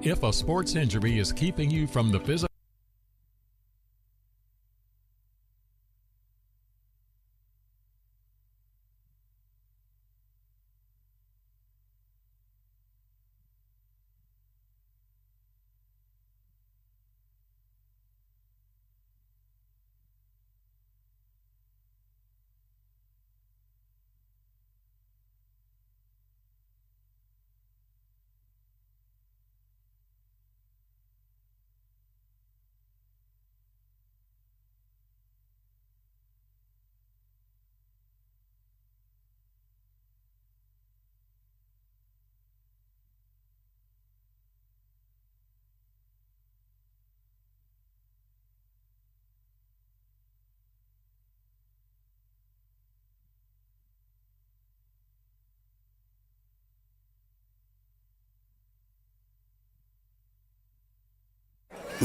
If a sports injury is keeping you from the physical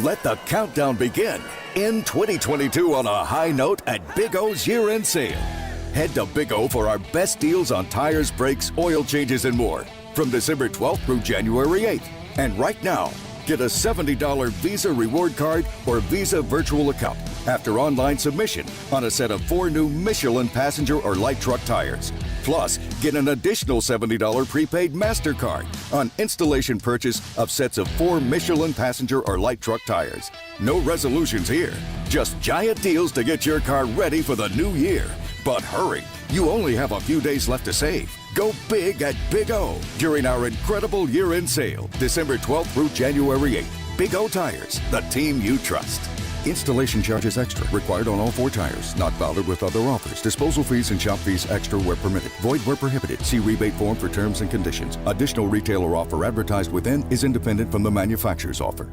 Let the countdown begin. End 2022 on a high note at Big O's year-end sale. Head to Big O for our best deals on tires, brakes, oil changes, and more from December 12th through January 8th. And right now, get a $70 Visa reward card or Visa virtual account after online submission on a set of 4 new Michelin passenger or light truck tires. Plus, get an additional $70 prepaid MasterCard on installation purchase of sets of 4 Michelin passenger or light truck tires. No resolutions here, just giant deals to get your car ready for the new year. But hurry, you only have a few days left to save. Go big at Big O during our incredible year-end sale, December 12th through January 8th. Big O Tires, the team you trust. Installation charges extra. Required on all 4 tires. Not valid with other offers. Disposal fees and shop fees extra where permitted. Void where prohibited. See rebate form for terms and conditions. Additional retailer offer advertised within is independent from the manufacturer's offer.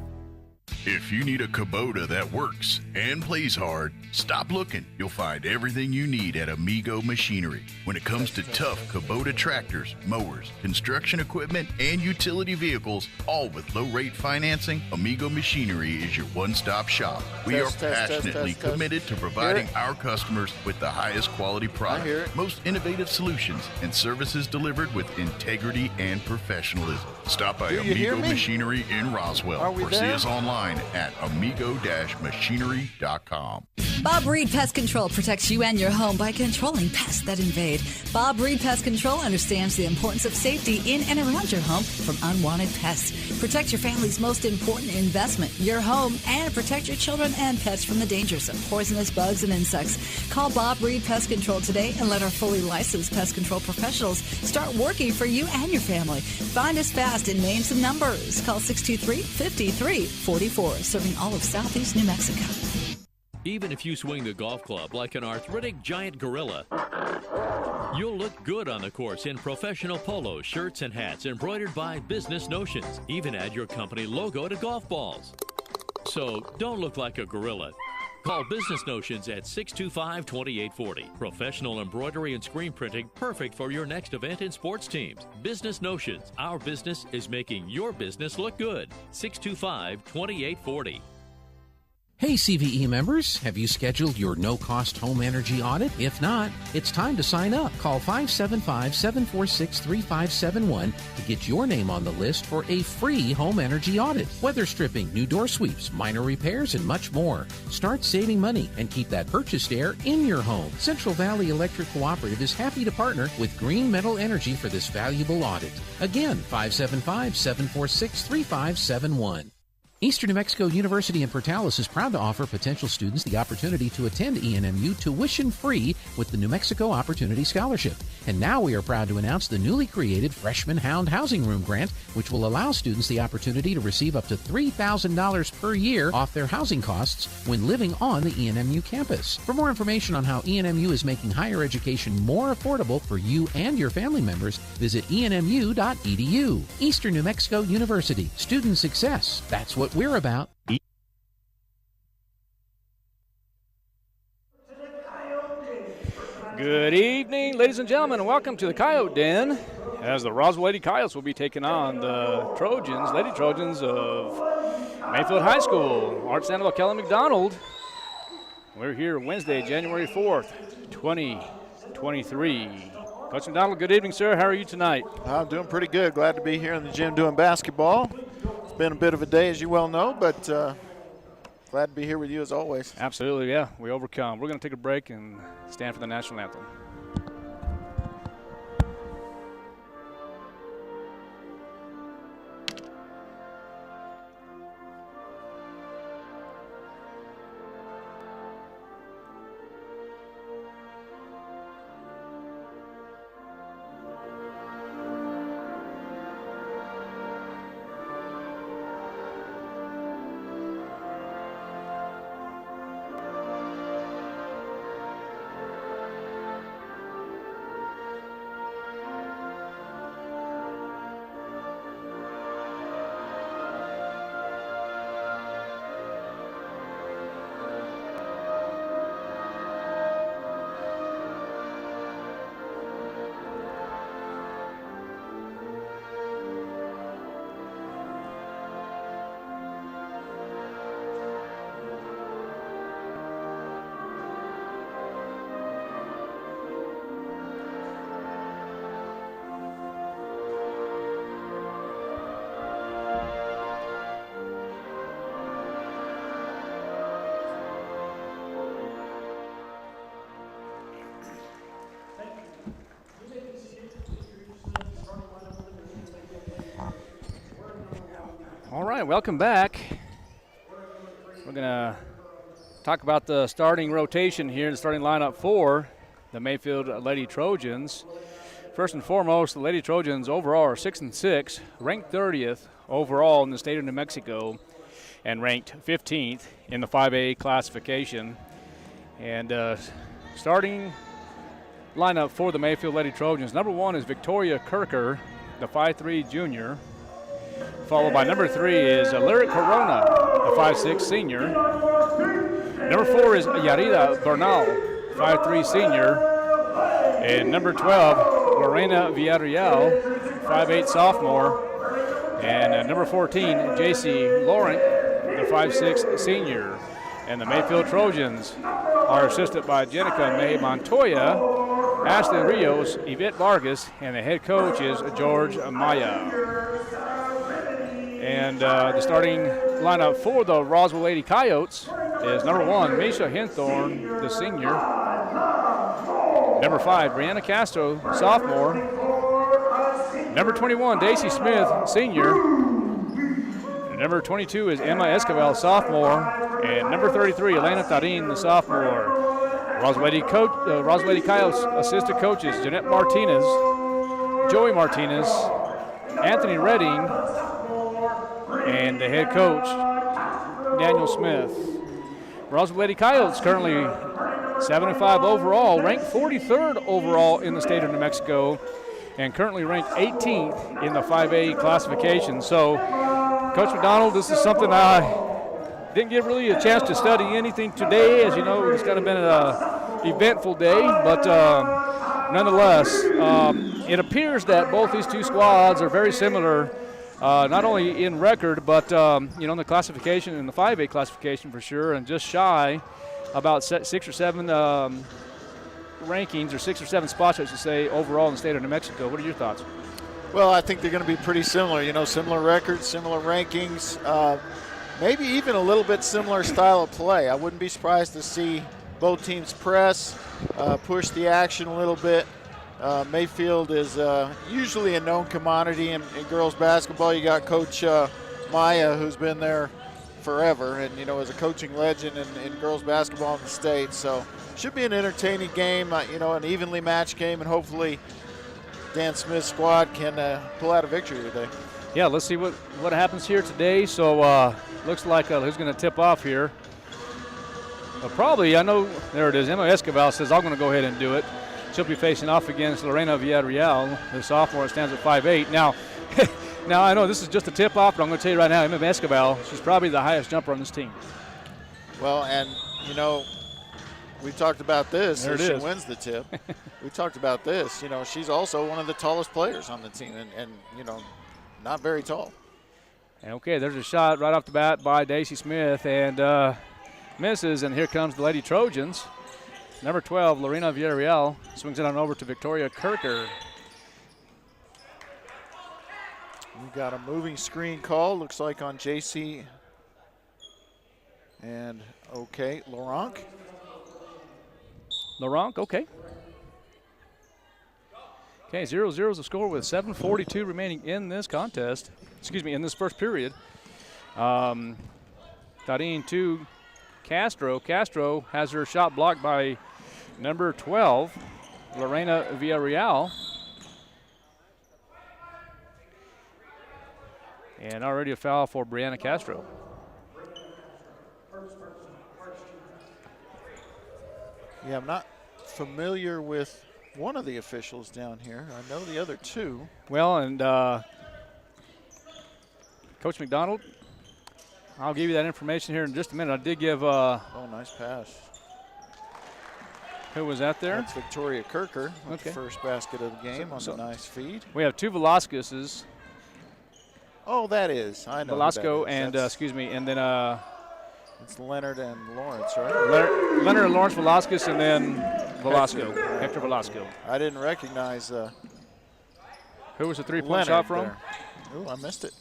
If you need a Kubota that works and plays hard, stop looking. You'll find everything you need at Amigo Machinery. When it comes to tough Kubota tractors, mowers, construction equipment, and utility vehicles, all with low-rate financing, Amigo Machinery is your one-stop shop. We are passionately committed to providing our customers with the highest quality product, most innovative solutions, and services delivered with integrity and professionalism. Stop by Amigo Machinery in Roswell or see us online at amigo-machinery.com. Bob Reed Pest Control protects you and your home by controlling pests that invade. Bob Reed Pest Control understands the importance of safety in and around your home from unwanted pests. Protect your family's most important investment, your home, and protect your children and pets from the dangers of poisonous bugs and insects. Call Bob Reed Pest Control today and let our fully licensed pest control professionals start working for you and your family. Find us fast in names and numbers. Call 623-5344, serving all of Southeast New Mexico. Even if you swing the golf club like an arthritic giant gorilla, you'll look good on the course in professional polos, shirts, and hats embroidered by Business Notions. Even add your company logo to golf balls. So don't look like a gorilla. Call Business Notions at 625-2840. Professional embroidery and screen printing, perfect for your next event and sports teams. Business Notions. Our business is making your business look good. 625-2840. Hey CVE members, have you scheduled your no-cost home energy audit? If not, it's time to sign up. Call 575-746-3571 to get your name on the list for a free home energy audit. Weather stripping, new door sweeps, minor repairs, and much more. Start saving money and keep that purchased air in your home. Central Valley Electric Cooperative is happy to partner with Green Metal Energy for this valuable audit. Again, 575-746-3571. Eastern New Mexico University in Portales is proud to offer potential students the opportunity to attend ENMU tuition-free with the New Mexico Opportunity Scholarship. And now we are proud to announce the newly created Freshman Hound Housing Room Grant, which will allow students the opportunity to receive up to $3,000 per year off their housing costs when living on the ENMU campus. For more information on how ENMU is making higher education more affordable for you and your family members, visit enmu.edu. Eastern New Mexico University. Student success. That's what we're about. Good evening, ladies and gentlemen, and welcome to the Coyote Den, as the Roswell Lady Coyotes will be taking on the Trojans, Lady Trojans of Mayfield High School. Art Sandoval, Kelly McDonald. We're here Wednesday, January 4th, 2023. Coach McDonald, good evening, sir. How are you tonight? I'm doing pretty good. Glad to be here in the gym doing basketball. been a bit of a day, as you well know, but glad to be here with you as always. Absolutely, yeah. We overcome. We're going to take a break and stand for the national anthem. All right, welcome back. We're going to talk about the starting rotation here, the starting lineup for the Mayfield Lady Trojans. First and foremost, the Lady Trojans overall are 6-6, ranked 30th overall in the state of New Mexico, and ranked 15th in the 5A classification. And starting lineup for the Mayfield Lady Trojans, number 1 is Victoria Kirker, the 5'3" junior. Followed by number 3 is Lyric Corona, a 5'6" senior. Number 4 is Yarida Bernal, 5'3" senior. And number 12, Lorena Villarreal, 5'8" sophomore. And number 14, JC Laurent, the 5'6" senior. And the Mayfield Trojans are assisted by Jenica May Montoya, Ashley Rios, Yvette Vargas, and the head coach is George Maya. And the starting lineup for the Roswell Lady Coyotes is number 1, Misha Hinthorn, the senior. Number 5, Brianna Castro, sophomore. Number 21, Daisy Smith, senior. And number 22 is Emma Escobar, sophomore. And number 33, Elena Tarin, the sophomore. Roswell Lady Coyotes assistant coaches, Jeanette Martinez, Joey Martinez, Anthony Redding, and the head coach, Daniel Smith. Roswell Lady Coyotes currently 75 overall, ranked 43rd overall in the state of New Mexico, and currently ranked 18th in the 5A classification. So, Coach McDonald, this is something I didn't get really a chance to study anything today. As you know, it's kind of been an eventful day, but nonetheless, it appears that both these two squads are very similar. Not only in record, but in the classification, in the 5A classification for sure, and just shy about 6 or 7 rankings, or 6 or 7 spots, I should say, overall in the state of New Mexico. What are your thoughts? Well, I think they're going to be pretty similar. Similar records, similar rankings, maybe even a little bit similar style of play. I wouldn't be surprised to see both teams press, push the action a little bit. Mayfield is usually a known commodity in girls basketball. You got Coach Maya, who's been there forever and, is a coaching legend in girls basketball in the state. So should be an entertaining game, an evenly matched game, and hopefully Dan Smith's squad can pull out a victory today. Yeah, let's see what happens here today. So looks like who's going to tip off here. Probably, I know, there it is. Emma Escobar says, I'm going to go ahead and do it. She'll be facing off against Lorena Villarreal, the sophomore, stands at 5'8". Now, I know this is just a tip-off, but I'm going to tell you right now, Emma Escobar, she's probably the highest jumper on this team. Well, and, we talked about this. There it is. She is. Wins the tip. We talked about this. She's also one of the tallest players on the team and not very tall. Okay, there's a shot right off the bat by Daisy Smith, and misses, and here comes the Lady Trojans. Number 12, Lorena Villarreal, swings it on over to Victoria Kirker. We got a moving screen call, looks like on JC and Laurent. Laurent, okay. Okay, 0-0 is the score with 7:42 remaining in this contest. Excuse me, in this first period. Tarin to Castro. Castro has her shot blocked by number 12, Lorena Villarreal. And already a foul for Brianna Castro. Yeah, I'm not familiar with one of the officials down here. I know the other two. Well, and Coach McDonald, I'll give you that information here in just a minute. I did give oh, nice pass. Who was that there? That's Victoria Kirker with the first basket of the game on a nice feed. We have two Velasquez's. Oh, that is. I know. Velasco and, and then it's Leonard and Lawrence, right? Leonard and Lawrence Velasquez, and then Velasco, Hector Velasco. I didn't recognize. Who was the three-point shot from? Oh, I missed it.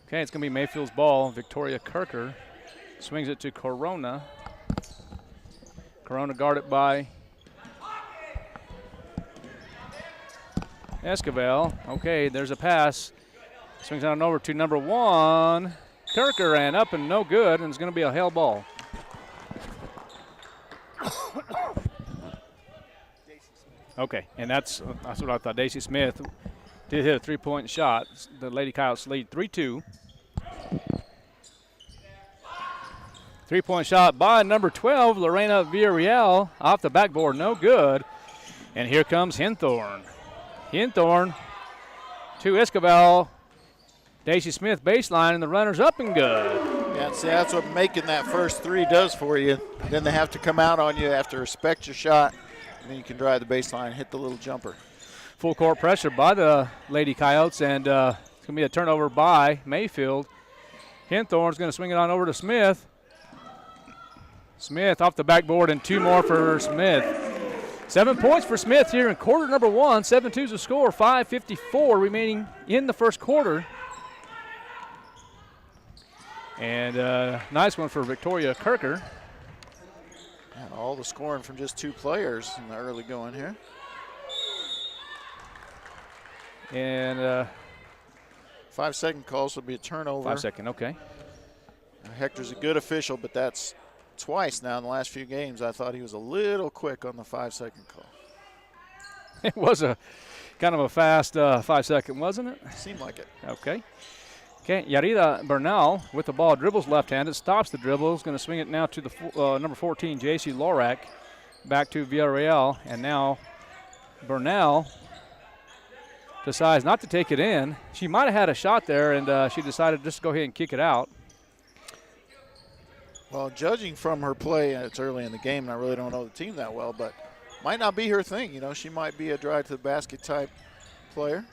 Okay, it's going to be Mayfield's ball. Victoria Kirker swings it to Corona. Corona guarded by Escobar. Okay, there's a pass. Swings on over to number 1. Kirker ran up and no good, and it's going to be a hell ball. Okay, and that's what I thought. Daisy Smith did hit a three-point shot. The Lady Coyotes lead 3-2. Three-point shot by number 12, Lorena Villarreal, off the backboard, no good. And here comes Hinthorn. Hinthorn to Escobar. Daisy Smith baseline, and the runner's up and good. Yeah, see, that's what making that first three does for you. Then they have to come out on you, have to respect your shot, and then you can drive the baseline and hit the little jumper. Full court pressure by the Lady Coyotes, and it's going to be a turnover by Mayfield. Hinthorn's going to swing it on over to Smith. Smith off the backboard, and two more for Smith. 7 points for Smith here in quarter number 1. 7-2 is the score. 5:54 remaining in the first quarter. And nice one for Victoria Kirker. And all the scoring from just two players in the early going here. And 5-second calls will be a turnover. 5 second, okay. Hector's a good official, but that's twice now in the last few games. I thought he was a little quick on the 5-second call. It was a kind of a fast 5 second, wasn't it? Seemed like it. Okay. Okay, Yarida Bernal with the ball, dribbles left-handed, stops the dribble, is going to swing it now to the number 14, J.C. Lorak, back to Villarreal, and now Bernal decides not to take it in. She might have had a shot there, and she decided just to go ahead and kick it out. Well, judging from her play, it's early in the game, and I really don't know the team that well, but might not be her thing. You know, she might be a drive to the basket type player.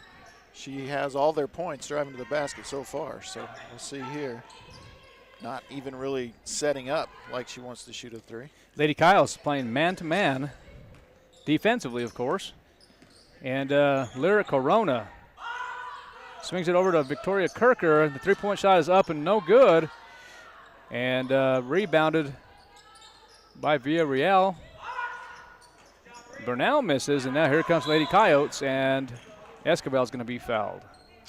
She has all their points driving to the basket so far, so we'll see here. Not even really setting up like she wants to shoot a three. Lady Kyle's playing man-to-man, defensively, of course. And Lyra Corona swings it over to Victoria Kirker. The three-point shot is up and no good. And rebounded by Villarreal. Bernal misses, and now here comes Lady Coyotes, and Escobar's going to be fouled.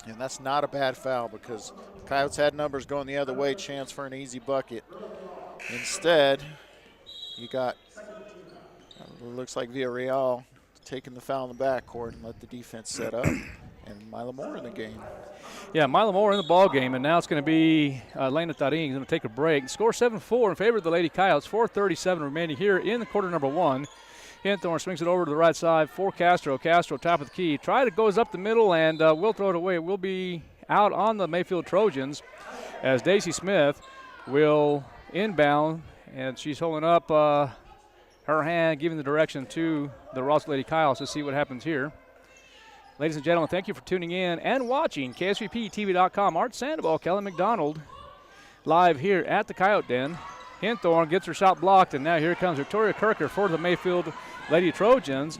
And that's not a bad foul because Coyotes had numbers going the other way, chance for an easy bucket. Instead, you got, looks like Villarreal taking the foul in the backcourt and let the defense set up. And Mila Moore in the game. Yeah, Mila Moore in the ball game, and now it's going to be Lena Tarin going to take a break. Score 7-4 in favor of the Lady Coyotes. 4:37 remaining here in the quarter number 1. Hinthorn swings it over to the right side for Castro. Castro, top of the key. Goes up the middle, and will throw it away. It will be out on the Mayfield Trojans as Daisy Smith will inbound, and she's holding up her hand, giving the direction to the Roswell Lady Coyotes to see what happens here. Ladies and gentlemen, thank you for tuning in and watching KSVPTV.com. Art Sandoval, Kelly McDonald, live here at the Coyote Den. Hinthorn gets her shot blocked, and now here comes Victoria Kirker for the Mayfield Lady Trojans.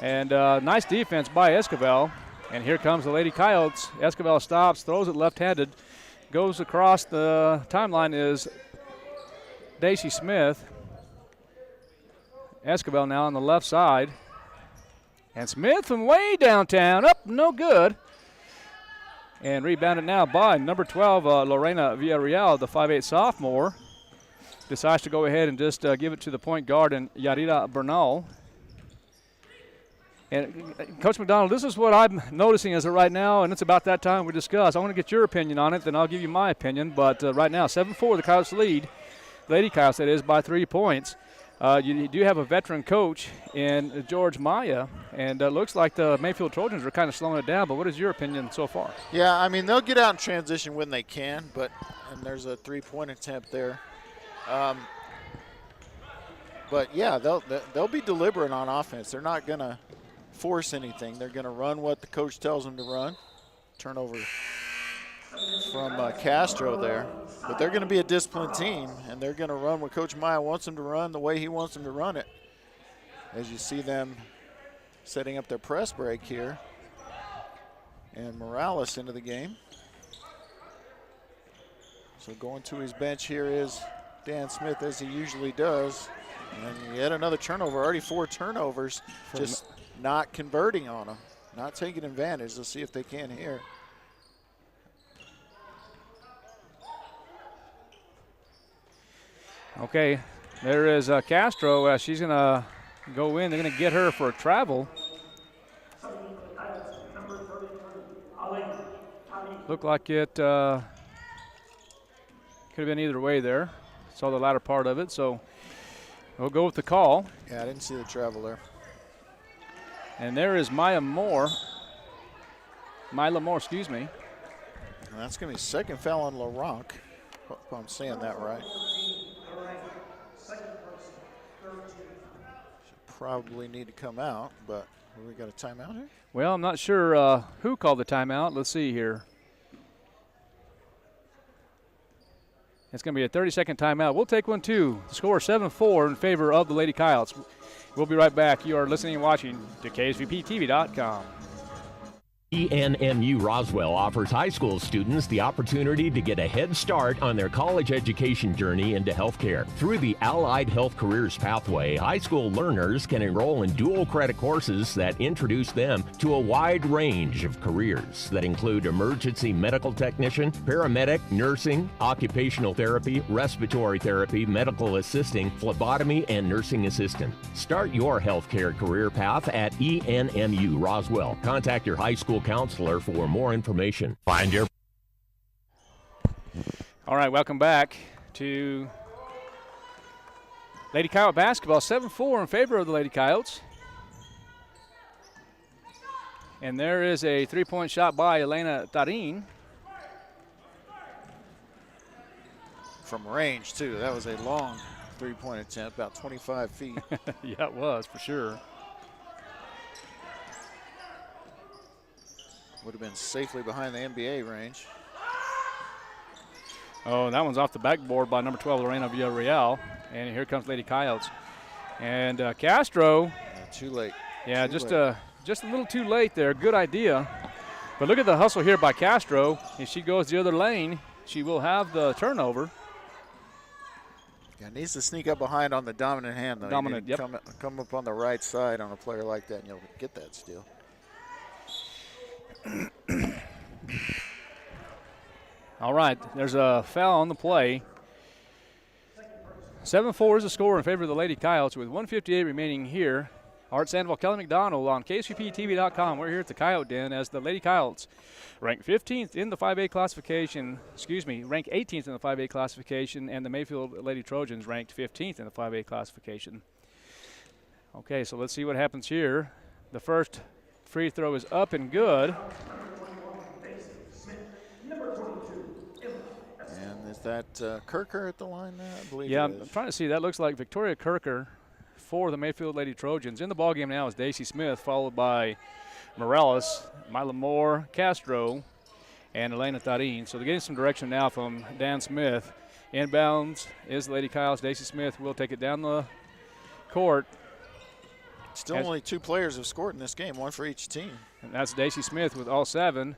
And nice defense by Esquivel. And here comes the Lady Coyotes. Esquivel stops, throws it left-handed, goes across the timeline is Daisy Smith. Esquivel now on the left side. And Smith from way downtown, up, no good. And rebounded now by number 12, Lorena Villarreal, the 5'8 sophomore. Decides to go ahead and just give it to the point guard and Yarira Bernal. And Coach McDonald, this is what I'm noticing as of right now, and it's about that time we discuss. I want to get your opinion on it, then I'll give you my opinion. But right now, 7-4, the Coyotes lead. Lady Coyotes, that is, by 3 points. You do have a veteran coach in George Maya, and it looks like the Mayfield Trojans are kind of slowing it down. But what is your opinion so far? Yeah, I mean, they'll get out in transition when they can, and there's a 3-point attempt there. But, yeah, they'll be deliberate on offense. They're not going to force anything. They're going to run what the coach tells them to run. Turnover from Castro there. But they're going to be a disciplined team, and they're going to run what Coach Maya wants them to run the way he wants them to run it. As you see them setting up their press break here. And Morales into the game. So going to his bench here is Dan Smith, as he usually does. And yet another turnover, already 4 turnovers, just not converting on them, not taking advantage. Let's see if they can here. Okay, there is Castro. She's going to go in. They're going to get her for a travel. Looked like it could have been either way there. Saw the latter part of it, so we'll go with the call. Yeah, I didn't see the travel there. And there is Mila Moore, excuse me. And that's going to be second foul on LaRock, if I'm saying that right. Should probably need to come out, but we got a timeout here? Well, I'm not sure who called the timeout. Let's see here. It's going to be a 30-second timeout. We'll take one, too. The score 7-4 in favor of the Lady Coyotes. We'll be right back. You are listening and watching to KSVPTV.com. ENMU Roswell offers high school students the opportunity to get a head start on their college education journey into healthcare. Through the Allied Health Careers Pathway, high school learners can enroll in dual credit courses that introduce them to a wide range of careers that include emergency medical technician, paramedic, nursing, occupational therapy, respiratory therapy, medical assisting, phlebotomy, and nursing assistant. Start your healthcare career path at ENMU Roswell. Contact your high school counselor for more information. Find your. All right, welcome back to Lady Coyote basketball. 7-4 in favor of the Lady Coyotes. And there is a 3-point shot by Elena Tarin. From range, too. That was a long 3-point attempt, about 25 feet. Yeah, it was, for sure. Would have been safely behind the NBA range. Oh, that one's off the backboard by number 12, Lorena Villarreal. And here comes Lady Coyotes. And Castro. Yeah, too late. Yeah, just a little too late there. Good idea. But look at the hustle here by Castro. If she goes the other lane, she will have the turnover. Yeah, needs to sneak up behind on the dominant hand, though. Dominant, yep. Come up on the right side on a player like that, and you'll get that steal. All right, there's a foul on the play. 7-4 is the score in favor of the Lady Coyotes with 1:58 remaining here. Art Sandoval, Kelly McDonald on KSVPTV.com. We're here at the Coyote Den as the Lady Coyotes rank 15th in the 5A classification. Rank 18th in the 5A classification, and the Mayfield Lady Trojans ranked 15th in the 5A classification. Okay, so let's see what happens here. The first free throw is up and good. And is that Kirker at the line there? I believe Yeah, it is. I'm trying to see. That looks like Victoria Kirker for the Mayfield Lady Trojans. In the ballgame now is Daisy Smith, followed by Morales, Mila Moore, Castro, and Elena Tarin. So they're getting some direction now from Dan Smith. Inbounds is the Lady Coyotes. Daisy Smith will take it down the court Still only 2 players have scored in this game, 1 for each team. And that's Daisy Smith with all 7.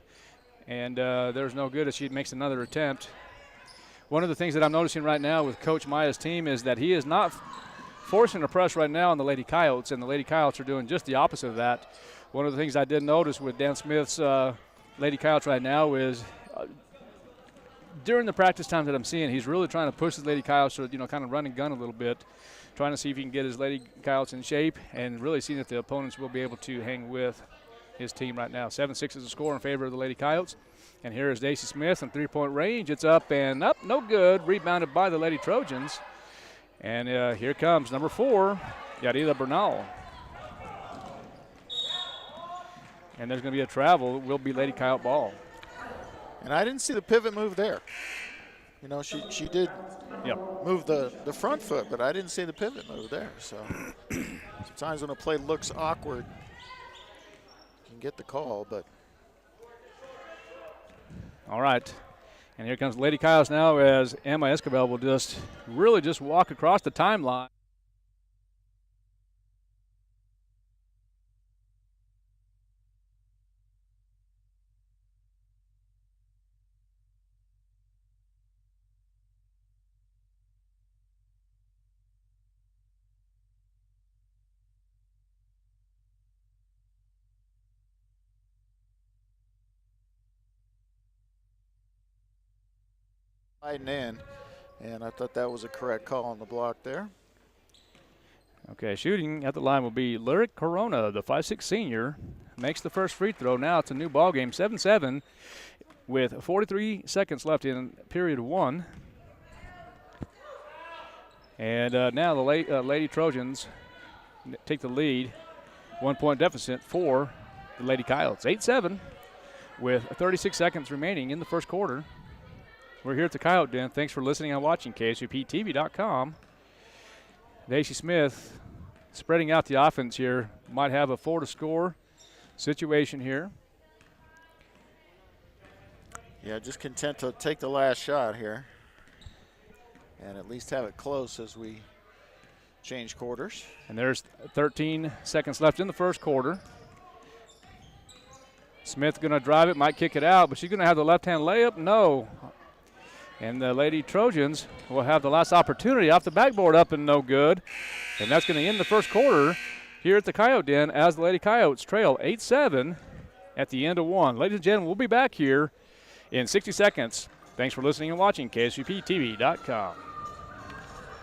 And there's no good as she makes another attempt. One of the things that I'm noticing right now with Coach Maya's team is that he is not forcing a press right now on the Lady Coyotes, and the Lady Coyotes are doing just the opposite of that. One of the things I did notice with Dan Smith's Lady Coyotes right now is during the practice times that I'm seeing, he's really trying to push his Lady Coyotes to, kind of run and gun a little bit, trying to see if he can get his Lady Coyotes in shape and really seeing if the opponents will be able to hang with his team right now. 7-6 is the score in favor of the Lady Coyotes. And here is Daisy Smith from 3-point range. It's up and up, no good. Rebounded by the Lady Trojans. And here comes number 4, Yarida Bernal. And there's going to be a travel. It will be Lady Coyote ball. And I didn't see the pivot move there. She did move the front foot, but I didn't see the pivot move there. So sometimes when a play looks awkward, you can get the call, but. All right. And here comes Lady Coyotes now as Emma Escobar will just walk across the timeline. In, and I thought that was a correct call on the block there. Okay, shooting at the line will be Lyric Corona, the 5'6" senior. Makes the first free throw. Now it's a new ball game, 7-7, with 43 seconds left in period 1. And now the Lady Trojans take the lead. 1-point deficit for the Lady Coyotes. 8-7 with 36 seconds remaining in the first quarter. We're here at the Coyote Den. Thanks for listening and watching KSUPTV.com. Daisy Smith spreading out the offense here. Might have a 4-to-score situation here. Yeah, just content to take the last shot here and at least have it close as we change quarters. And there's 13 seconds left in the first quarter. Smith going to drive it, might kick it out, but she's going to have the left-hand layup. No. And the Lady Trojans will have the last opportunity off the backboard, up and no good. And that's going to end the first quarter here at the Coyote Den as the Lady Coyotes trail 8-7 at the end of 1. Ladies and gentlemen, we'll be back here in 60 seconds. Thanks for listening and watching KSUPTV.com.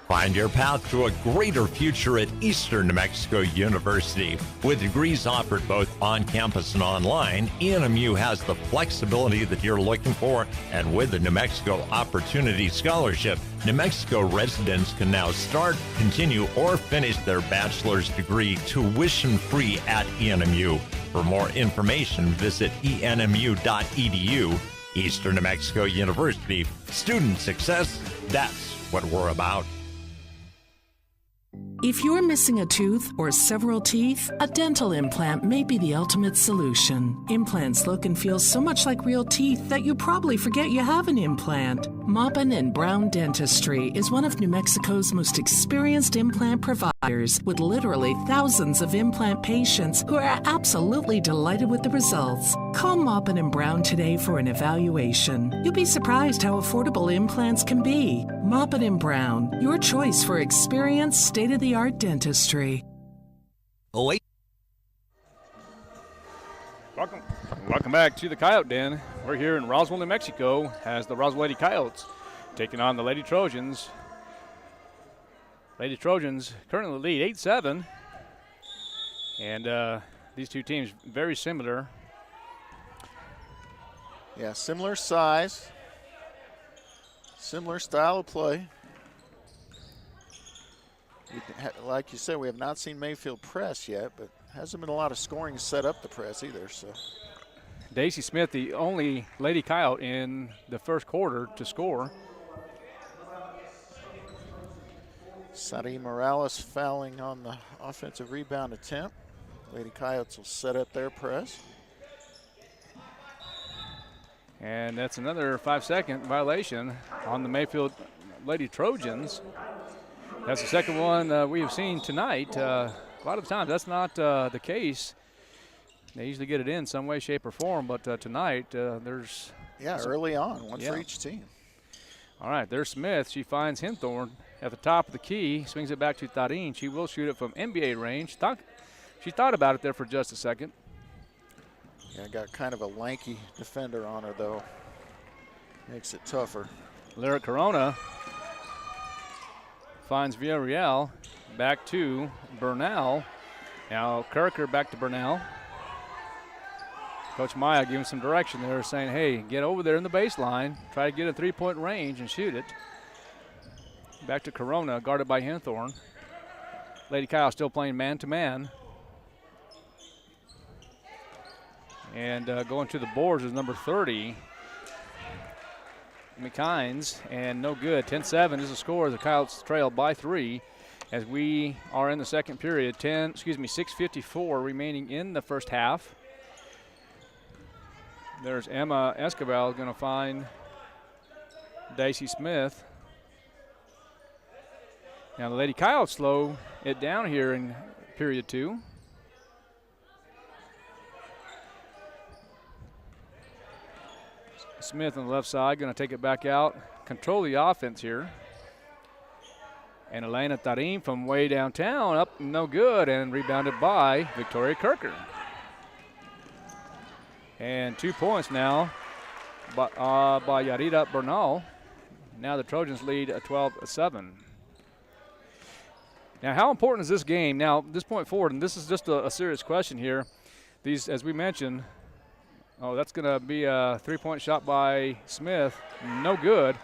Find your path to a greater future at Eastern New Mexico University. With degrees offered both on campus and online, ENMU has the flexibility that you're looking for, and with the New Mexico Opportunity Scholarship, New Mexico residents can now start, continue, or finish their bachelor's degree tuition-free at ENMU. For more information, visit enmu.edu. Eastern New Mexico University. Student success, that's what we're about. If you're missing a tooth or several teeth, a dental implant may be the ultimate solution. Implants look and feel so much like real teeth that you probably forget you have an implant. Maupin & Brown Dentistry is one of New Mexico's most experienced implant providers, with literally thousands of implant patients who are absolutely delighted with the results. Call Maupin & Brown today for an evaluation. You'll be surprised how affordable implants can be. Maupin & Brown, your choice for experienced, state-of-the-art dentistry. Welcome back to the Coyote Den. We're here in Roswell, New Mexico, as the Roswell Lady Coyotes taking on the Lady Trojans. Lady Trojans currently lead 8-7, and these two teams very similar. Yeah, similar size, similar style of play. Like you said, we have not seen Mayfield press yet, but hasn't been a lot of scoring to set up the press either. So, Daisy Smith, the only Lady Coyote in the first quarter to score. Sadi Morales fouling on the offensive rebound attempt. Lady Coyotes will set up their press. And that's another 5-second violation on the Mayfield Lady Trojans. That's the second one we have seen tonight A lot of the times that's not the case. They usually get it in some way, shape, or form, but tonight there's... Yeah, early on, one for each team. All right, there's Smith. She finds Hinthorn at the top of the key, swings it back to Tarin. She will shoot it from NBA range. She thought about it there for just a second. Yeah, got kind of a lanky defender on her, though. Makes it tougher. Lyric Corona finds Villarreal, back to Bernal. Now Kirker back to Bernal. Coach Maya giving some direction there, saying, hey, get over there in the baseline, try to get a three-point range and shoot it. Back to Corona, guarded by Hinthorn. Lady Kyle still playing man-to-man. And going to the boards is number 30, McKines, and no good. 10-7 is the score. The Coyotes trail by 3 as we are in the second period. 6:54 remaining in the first half. There's Emma Escobar going to find Daisy Smith. Now the Lady Coyotes slow it down here in period 2. Smith on the left side going to take it back out, control the offense here. And Elena Tarim from way downtown, up no good, and rebounded by Victoria Kirker. And 2 points now by Yarida Bernal. Now the Trojans lead at 12-7. Now, how important is this game? Now, this point forward, and this is just a serious question here. These, as we mentioned, that's going to be a three-point shot by Smith. No good.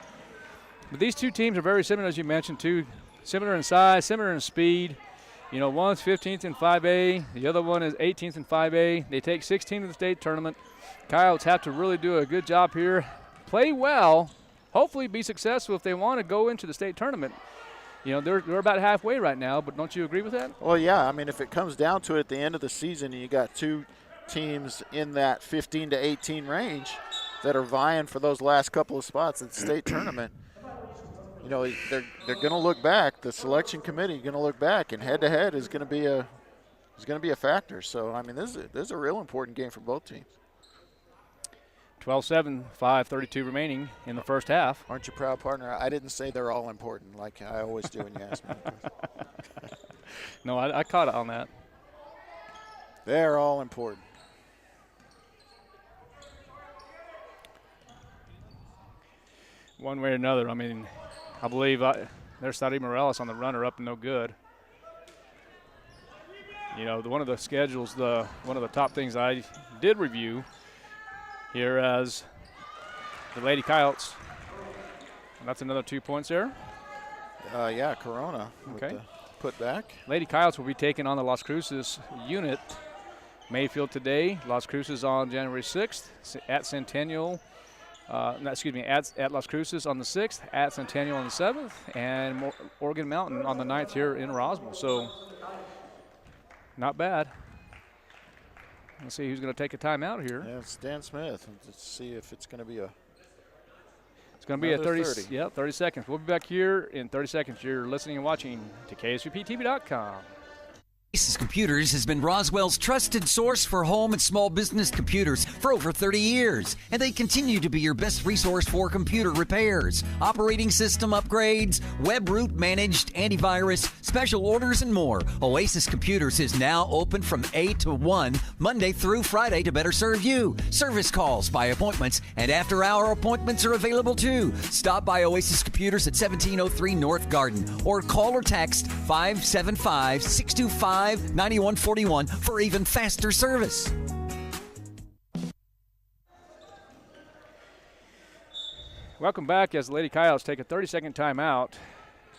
But these two teams are very similar, as you mentioned, too. Similar in size, similar in speed. You know, one's 15th in 5A. The other one is 18th in 5A. They take 16 to the state tournament. Coyotes have to really do a good job here. Play well. Hopefully be successful if they want to go into the state tournament. You know, they're about halfway right now, but don't you agree with that? Well, yeah. I mean, if it comes down to it at the end of the season and you got two teams in that 15 to 18 range that are vying for those last couple of spots in the state tournament, you know, they're going to look back. The selection committee is going to look back, and head-to-head is going to be a factor. So, I mean, this is a real important game for both teams. 12-7, 5:32 remaining in the first half. Aren't you proud, partner? I didn't say they're all important like I always do when you ask me. No, I caught it on that. They're all important. One way or another. I mean, I believe there's Sadie Morales on the runner up and no good. You know, one of the schedules, one of the top things I did review here as the Lady Coyotes. And that's another 2 points there. Yeah, Corona. Okay. With the put back. Lady Coyotes will be taking on the Las Cruces unit. Mayfield today. Las Cruces on January 6th at Centennial. At Las Cruces on the 6th, at Centennial on the 7th, and Oregon Mountain on the 9th here in Roswell. So, not bad. Let's see who's going to take a timeout here. Yeah, it's Dan Smith. Let's see if it's going to be a. It's going to be a 30. Yeah, 30 seconds. We'll be back here in 30 seconds. You're listening and watching to KSUPTV.com. Oasis Computers has been Roswell's trusted source for home and small business computers for over 30 years, and they continue to be your best resource for computer repairs, operating system upgrades, web root managed, antivirus, special orders, and more. Oasis Computers is now open from 8 to 1, Monday through Friday to better serve you. Service calls by appointments and after-hour appointments are available too. Stop by Oasis Computers at 1703 North Garden or call or text 575-625-9141 for even faster service. Welcome back as the Lady Coyotes take a 30-second timeout.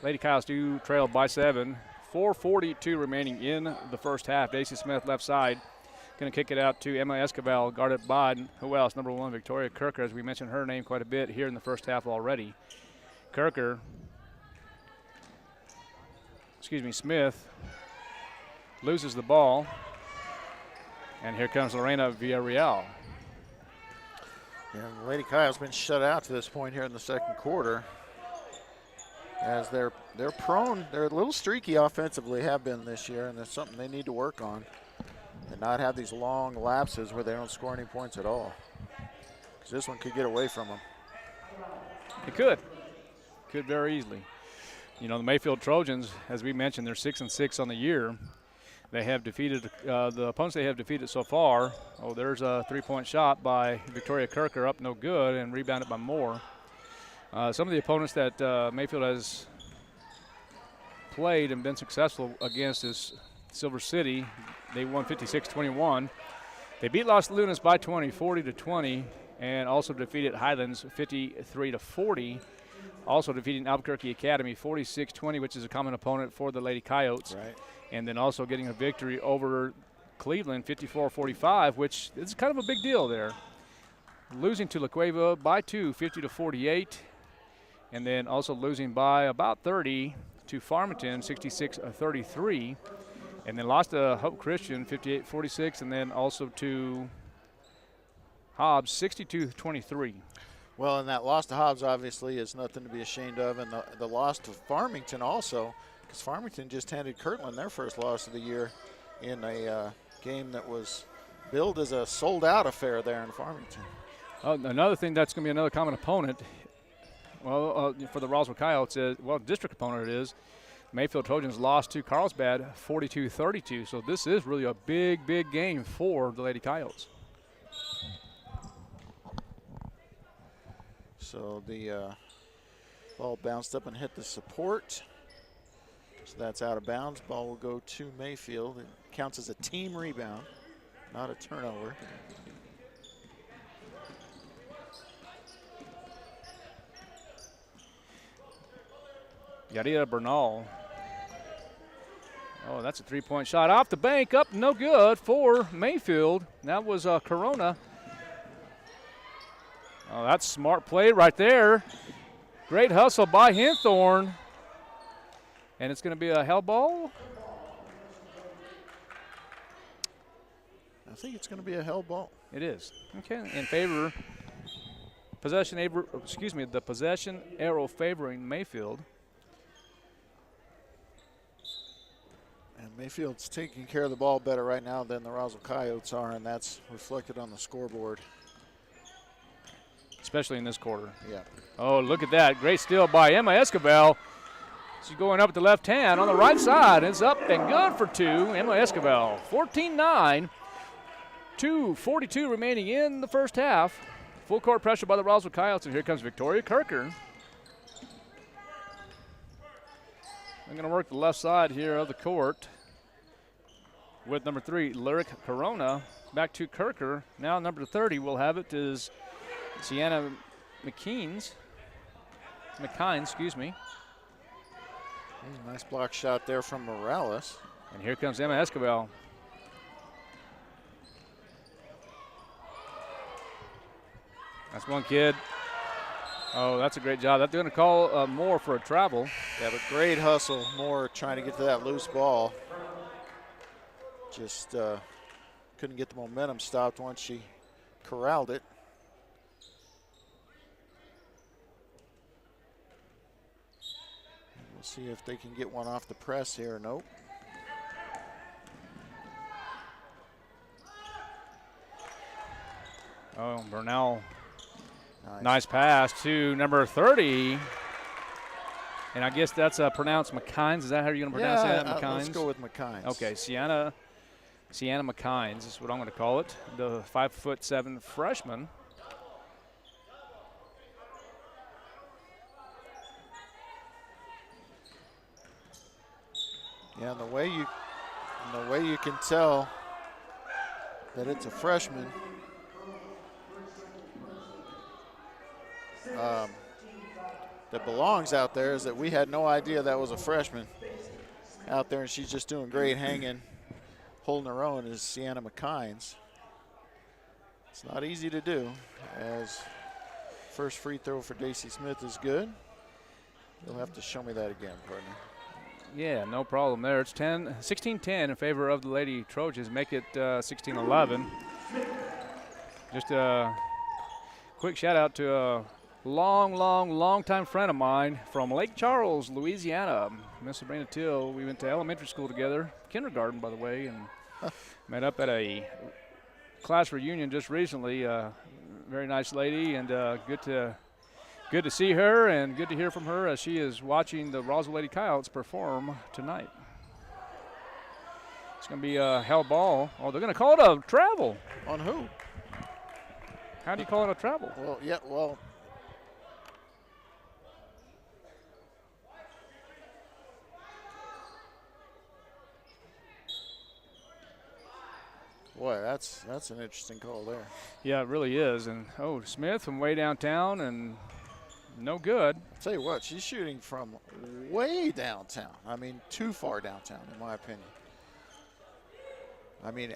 Lady Coyotes do trail by 7. 4:42 remaining in the first half. Daisy Smith left side. Going to kick it out to Emma Escobar, guarded by, who else? Number 1, Victoria Kirker, as we mentioned her name quite a bit here in the first half already. Smith loses the ball, and here comes Lorena Villarreal. Yeah, Lady Kyle's been shut out to this point here in the second quarter. as they're prone. They're a little streaky offensively, have been this year, and that's something they need to work on and not have these long lapses where they don't score any points at all. Because this one could get away from them. It could very easily. You know, the Mayfield Trojans, as we mentioned, they're 6-6 on the year. They have defeated the opponents they have defeated so far. Oh, there's a three-point shot by Victoria Kirker, up no good, and rebounded by Moore. Some of the opponents that Mayfield has played and been successful against is Silver City. They won 56-21. They beat Los Lunas by 20, 40-20, and also defeated Highlands 53-40. Also defeating Albuquerque Academy 46-20, which is a common opponent for the Lady Coyotes. Right. And then also getting a victory over Cleveland 54-45, which is kind of a big deal there. Losing to La Cueva by 2, 50-48. And then also losing by about 30 to Farmington, 66-33. And then lost to Hope Christian, 58-46. And then also to Hobbs, 62-23. Well, and that loss to Hobbs obviously is nothing to be ashamed of. And the loss to Farmington also, because Farmington just handed Kirtland their first loss of the year in a game that was billed as a sold-out affair there in Farmington. Another thing that's going to be another common opponent, well, for the Roswell Coyotes, district opponent it is, Mayfield Trojans lost to Carlsbad 42-32. So this is really a big, big game for the Lady Coyotes. So the ball bounced up and hit the support. So that's out of bounds. Ball will go to Mayfield. It counts as a team rebound, not a turnover. Yadira Bernal. Oh, that's a three-point shot off the bank, up no good for Mayfield. That was Corona. Oh, that's smart play right there. Great hustle by Hinthorn. And it's going to be a hell ball. I think it's going to be a hell ball. It is. Okay, in favor, the possession arrow favoring Mayfield. And Mayfield's taking care of the ball better right now than the Roswell Coyotes are, and that's reflected on the scoreboard. Especially in this quarter. Yeah. Oh, look at that. Great steal by Emma Escobar. She's going up with the left hand on the right side. It's up and good for two. Emma Escobar, 14-9. 2:42 remaining in the first half. Full court pressure by the Roswell Coyotes, and here comes Victoria Kirker. I'm going to work the left side here of the court with number 3, Lyric Corona. Back to Kirker. Now number 30 will have it is Sienna McKines, excuse me. Nice block shot there from Morales. And here comes Emma Escobar. That's one kid. Oh, that's a great job. They're going to call Moore for a travel. Yeah, but great hustle. Moore trying to get to that loose ball. Just couldn't get the momentum stopped once she corralled it. We'll see if they can get one off the press here. Nope. Oh, Bernal. Nice pass to number 30. And I guess that's pronounced McKines. Is that how you're going to pronounce that, McKines? Let's go with McKines. Okay, Sienna McKines is what I'm going to call it. The 5'7" freshman. Yeah, and the way you can tell that it's a freshman. That belongs out there is that we had no idea that was a freshman out there, and she's just doing great hanging, holding her own, is Sienna McKines. It's not easy to do, as first free throw for Daisy Smith is good. You'll have to show me that again, partner. Yeah, no problem there. It's 16-10 in favor of the Lady Trojans. Make it 16-11. Just a quick shout out to long time friend of mine from Lake Charles, Louisiana. Miss Sabrina Till. We went to elementary school together, kindergarten, by the way, and met up at a class reunion just recently. Very nice lady, and good to see her and good to hear from her as she is watching the Roswell Lady Coyotes perform tonight. It's going to be a held ball. Oh, they're going to call it a travel. On who? How do you call it a travel? Well, yeah, well. Boy, that's an interesting call there. Yeah, it really is. And, Smith from way downtown and no good. I'll tell you what, she's shooting from way downtown. I mean, too far downtown, in my opinion. I mean,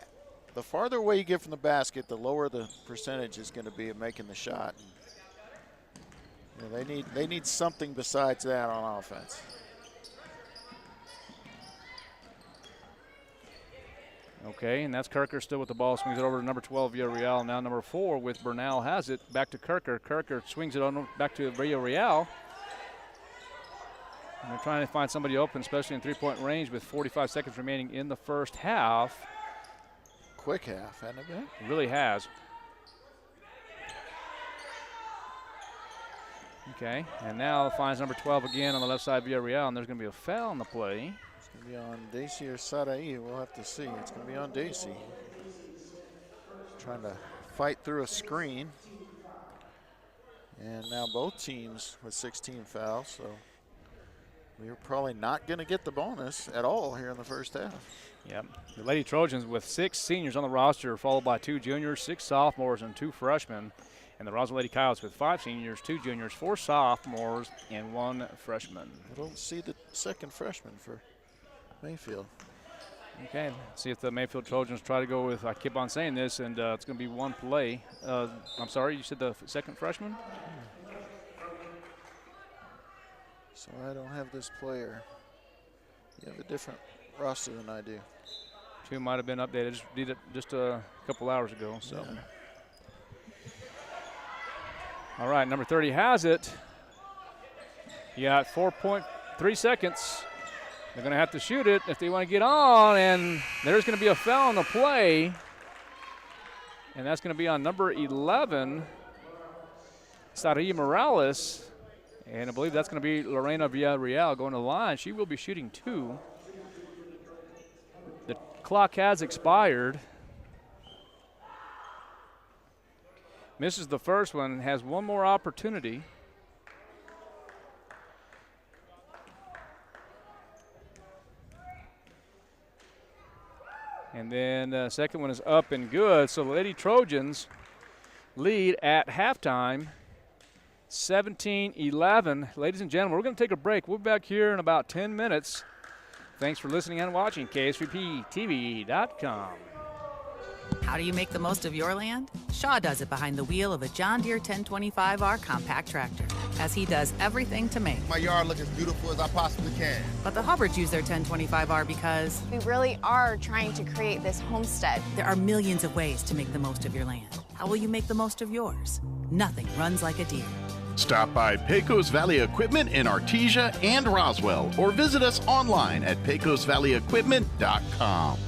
the farther away you get from the basket, the lower the percentage is going to be of making the shot. And, you know, they need something besides that on offense. Okay, and that's Kirker still with the ball. Swings it over to number 12, Villarreal. Now number 4 with Bernal has it. Back to Kirker. Kirker swings it on back to Villarreal. And they're trying to find somebody open, especially in three-point range with 45 seconds remaining in the first half. Quick half, hasn't it been? It really has. Okay, and now finds number 12 again on the left side, Villarreal, and there's going to be a foul on the play. It's going to be on Dacey or Sadai. We'll have to see. It's going to be on Dacey. Trying to fight through a screen. And now both teams with 16 fouls, so we're probably not going to get the bonus at all here in the first half. Yep. The Lady Trojans with 6 seniors on the roster, followed by 2 juniors, 6 sophomores, and 2 freshmen. And the Roswell Lady Coyotes with 5 seniors, 2 juniors, 4 sophomores, and 1 freshman. I don't see the second freshman for Mayfield. Okay, see if the Mayfield Trojans try to go with, I keep on saying this, and it's going to be one play. I'm sorry, you said the second freshman? So I don't have this player. You have a different roster than I do. 2 might have been updated. Did it just a couple hours ago. So, yeah. All right, number 30 has it. You got 4.3 seconds. They're going to have to shoot it if they want to get on, and there's going to be a foul on the play, and that's going to be on number 11, Saria Morales. And I believe that's going to be Lorena Villarreal going to the line. She will be shooting 2. The clock has expired. Misses the first one, has one more opportunity. And then the second one is up and good. So the Lady Trojans lead at halftime. 17-11. Ladies and gentlemen, we're going to take a break. We'll be back here in about 10 minutes. Thanks for listening and watching KSVPTV.com. How do you make the most of your land? Shaw does it behind the wheel of a John Deere 1025R compact tractor, as he does everything to make my yard look as beautiful as I possibly can. But the Hubbards use their 1025R because we really are trying to create this homestead. There are millions of ways to make the most of your land. How will you make the most of yours? Nothing runs like a Deere. Stop by Pecos Valley Equipment in Artesia and Roswell, or visit us online at pecosvalleyequipment.com.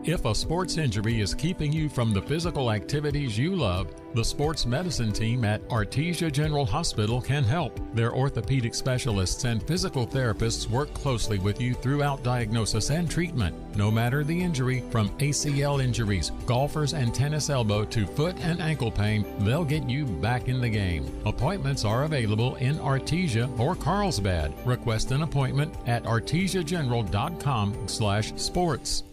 If a sports injury is keeping you from the physical activities you love, the sports medicine team at Artesia General Hospital can help. Their orthopedic specialists and physical therapists work closely with you throughout diagnosis and treatment. No matter the injury, from ACL injuries, golfers and tennis elbow to foot and ankle pain, they'll get you back in the game. Appointments are available in Artesia or Carlsbad. Request an appointment at artesiageneral.com/sports.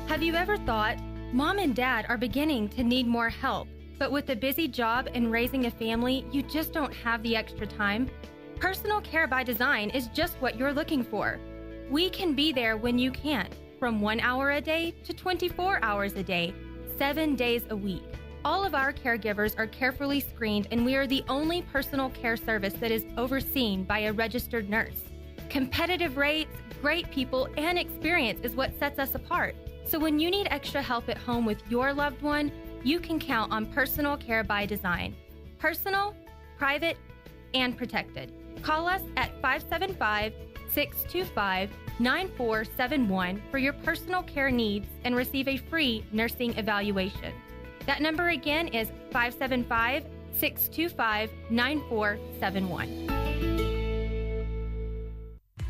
Have you ever thought, Mom and Dad are beginning to need more help, but with a busy job and raising a family, you just don't have the extra time? Personal Care by Design is just what you're looking for. We can be there when you can't, from 1 hour a day to 24 hours a day, 7 days a week. All of our caregivers are carefully screened, and we are the only personal care service that is overseen by a registered nurse. Competitive rates, great people, and experience is what sets us apart. So when you need extra help at home with your loved one, you can count on Personal Care by Design. Personal, private, and protected. Call us at 575-625-9471 for your personal care needs and receive a free nursing evaluation. That number again is 575-625-9471.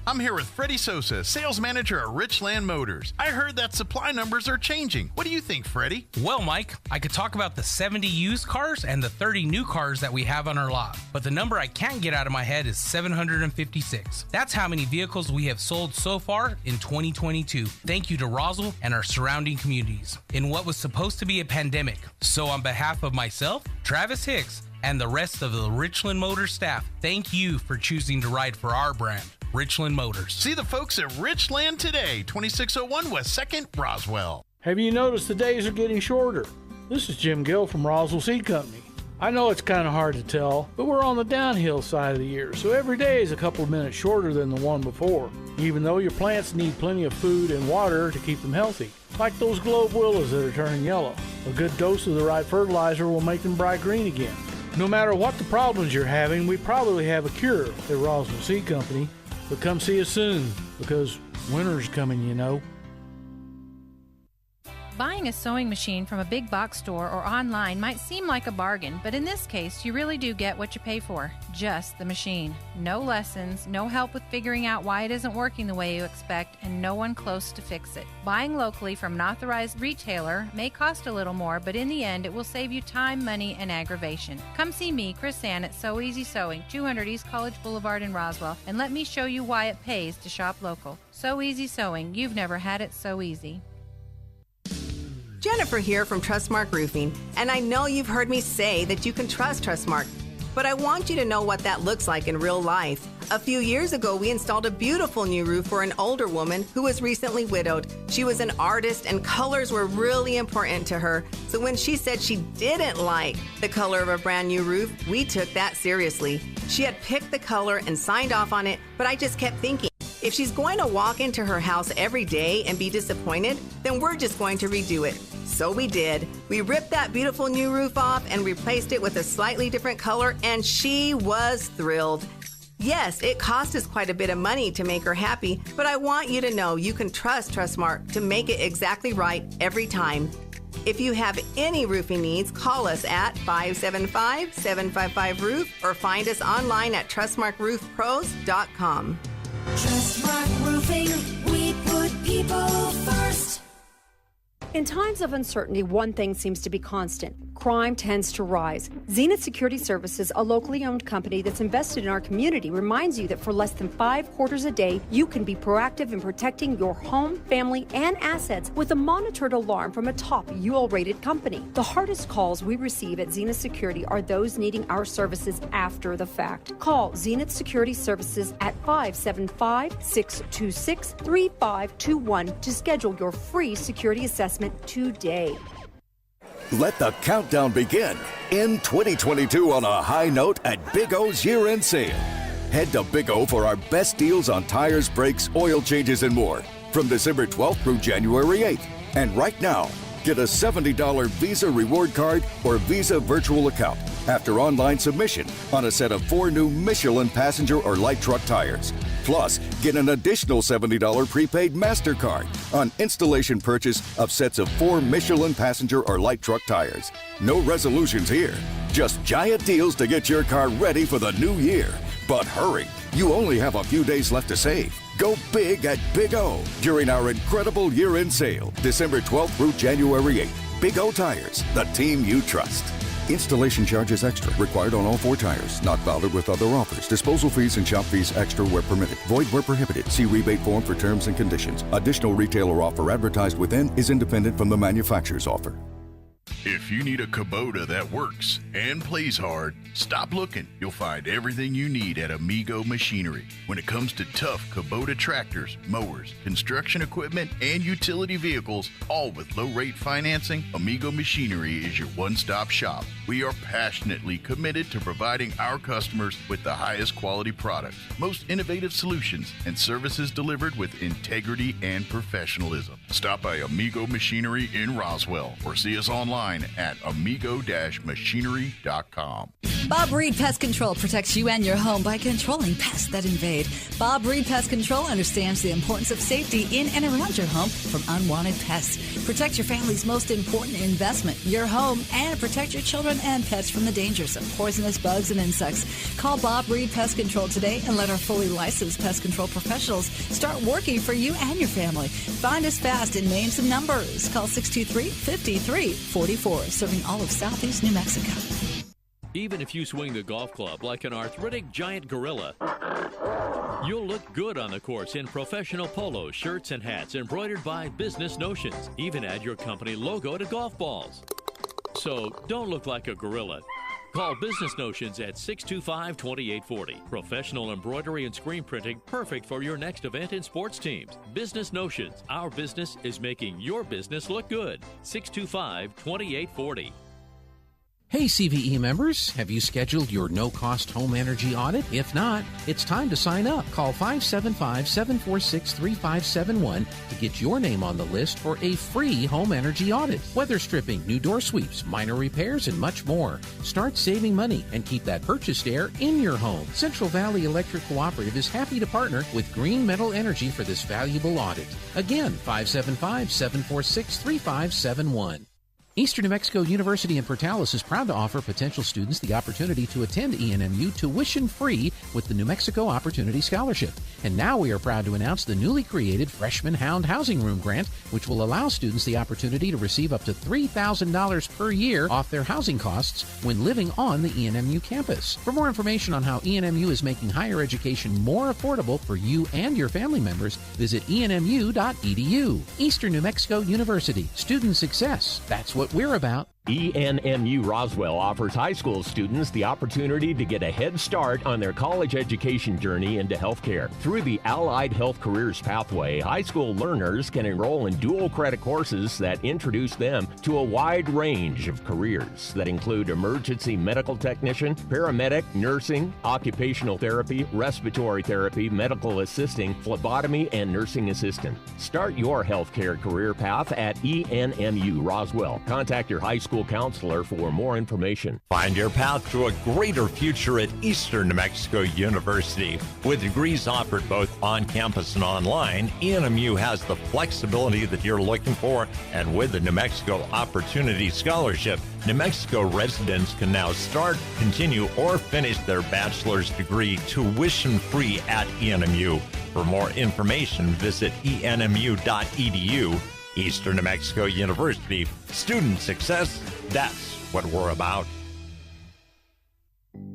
I'm here with Freddie Sosa, sales manager at Richland Motors. I heard that supply numbers are changing. What do you think, Freddie? Well, Mike, I could talk about the 70 used cars and the 30 new cars that we have on our lot. But the number I can't get out of my head is 756. That's how many vehicles we have sold so far in 2022. Thank you to Roswell and our surrounding communities in what was supposed to be a pandemic. So on behalf of myself, Travis Hicks, and the rest of the Richland Motors staff, thank you for choosing to ride for our brand, Richland Motors. See the folks at Richland today, 2601 West 2nd, Roswell. Have you noticed the days are getting shorter? This is Jim Gill from Roswell Seed Company. I know it's kind of hard to tell, but we're on the downhill side of the year, so every day is a couple of minutes shorter than the one before, even though your plants need plenty of food and water to keep them healthy. Like those globe willows that are turning yellow. A good dose of the right fertilizer will make them bright green again. No matter what the problems you're having, we probably have a cure at Roswell Seed Company. But come see us soon, because winter's coming, you know. Buying a sewing machine from a big box store or online might seem like a bargain, but in this case, you really do get what you pay for. Just the machine. No lessons, no help with figuring out why it isn't working the way you expect, and no one close to fix it. Buying locally from an authorized retailer may cost a little more, but in the end, it will save you time, money, and aggravation. Come see me, Chris Ann, at So Easy Sewing, 200 East College Boulevard in Roswell, and let me show you why it pays to shop local. So Easy Sewing. You've never had it so easy. Jennifer here from Trustmark Roofing, and I know you've heard me say that you can trust Trustmark, but I want you to know what that looks like in real life. A few years ago, we installed a beautiful new roof for an older woman who was recently widowed. She was an artist, and colors were really important to her. So when she said she didn't like the color of a brand new roof, we took that seriously. She had picked the color and signed off on it, but I just kept thinking, if she's going to walk into her house every day and be disappointed, then we're just going to redo it. So we did. We ripped that beautiful new roof off and replaced it with a slightly different color, and she was thrilled. Yes, it cost us quite a bit of money to make her happy, but I want you to know you can trust Trustmark to make it exactly right every time. If you have any roofing needs, call us at 575-755-ROOF or find us online at trustmarkroofpros.com. Trustmark Roofing, we put people first. In times of uncertainty, one thing seems to be constant. Crime tends to rise. Zenith Security Services, a locally owned company that's invested in our community, reminds you that for less than 5 quarters a day, you can be proactive in protecting your home, family, and assets with a monitored alarm from a top UL-rated company. The hardest calls we receive at Zenith Security are those needing our services after the fact. Call Zenith Security Services at 575-626-3521 to schedule your free security assessment today. Let the countdown begin. End 2022 on a high note at Big O's year-end sale. Head to Big O for our best deals on tires, brakes, oil changes, and more from December 12th through January 8th. And right now, get a $70 Visa reward card or Visa virtual account after online submission on a set of 4 new Michelin passenger or light truck tires. Plus, get an additional $70 prepaid MasterCard on installation purchase of sets of 4 Michelin passenger or light truck tires. No resolutions here, just giant deals to get your car ready for the new year. But hurry, you only have a few days left to save. Go big at Big O during our incredible year-end sale, December 12th through January 8th. Big O Tires, the team you trust. Installation charges extra. Required on all 4 tires. Not valid with other offers. Disposal fees and shop fees extra where permitted. Void where prohibited. See rebate form for terms and conditions. Additional retailer offer advertised within is independent from the manufacturer's offer. If you need a Kubota that works and plays hard, stop looking. You'll find everything you need at Amigo Machinery. When it comes to tough Kubota tractors, mowers, construction equipment, and utility vehicles, all with low-rate financing, Amigo Machinery is your one-stop shop. We are passionately committed to providing our customers with the highest quality products, most innovative solutions, and services delivered with integrity and professionalism. Stop by Amigo Machinery in Roswell or see us online at amigo-machinery.com. Bob Reed Pest Control protects you and your home by controlling pests that invade. Bob Reed Pest Control understands the importance of safety in and around your home from unwanted pests. Protect your family's most important investment, your home, and protect your children and pets from the dangers of poisonous bugs and insects. Call Bob Reed Pest Control today and let our fully licensed pest control professionals start working for you and your family. Find us fast in names and numbers. Call 623-5344, serving all of Southeast New Mexico. Even if you swing the golf club like an arthritic giant gorilla, you'll look good on the course in professional polos, shirts, and hats embroidered by Business Notions. Even add your company logo to golf balls. So don't look like a gorilla. Call Business Notions at 625-2840. Professional embroidery and screen printing, perfect for your next event and sports teams. Business Notions. Our business is making your business look good. 625-2840. Hey CVE members, have you scheduled your no-cost home energy audit? If not, it's time to sign up. Call 575-746-3571 to get your name on the list for a free home energy audit. Weather stripping, new door sweeps, minor repairs, and much more. Start saving money and keep that purchased air in your home. Central Valley Electric Cooperative is happy to partner with Green Metal Energy for this valuable audit. Again, 575-746-3571. Eastern New Mexico University in Portales is proud to offer potential students the opportunity to attend ENMU tuition-free with the New Mexico Opportunity Scholarship. And now we are proud to announce the newly created Freshman Hound Housing Room Grant, which will allow students the opportunity to receive up to $3,000 per year off their housing costs when living on the ENMU campus. For more information on how ENMU is making higher education more affordable for you and your family members, visit enmu.edu. Eastern New Mexico University. Student success. That's what we're about. ENMU Roswell offers high school students the opportunity to get a head start on their college education journey into healthcare. Through the Allied Health Careers Pathway, high school learners can enroll in dual credit courses that introduce them to a wide range of careers that include emergency medical technician, paramedic, nursing, occupational therapy, respiratory therapy, medical assisting, phlebotomy, and nursing assistant. Start your healthcare career path at ENMU Roswell. Contact your high school counselor for more information. Find your path to a greater future at Eastern New Mexico University. With degrees offered both on campus and online, ENMU has the flexibility that you're looking for, and with the New Mexico Opportunity Scholarship, New Mexico residents can now start, continue, or finish their bachelor's degree tuition-free at ENMU. For more information, visit enmu.edu. Eastern New Mexico University. Student success, that's what we're about.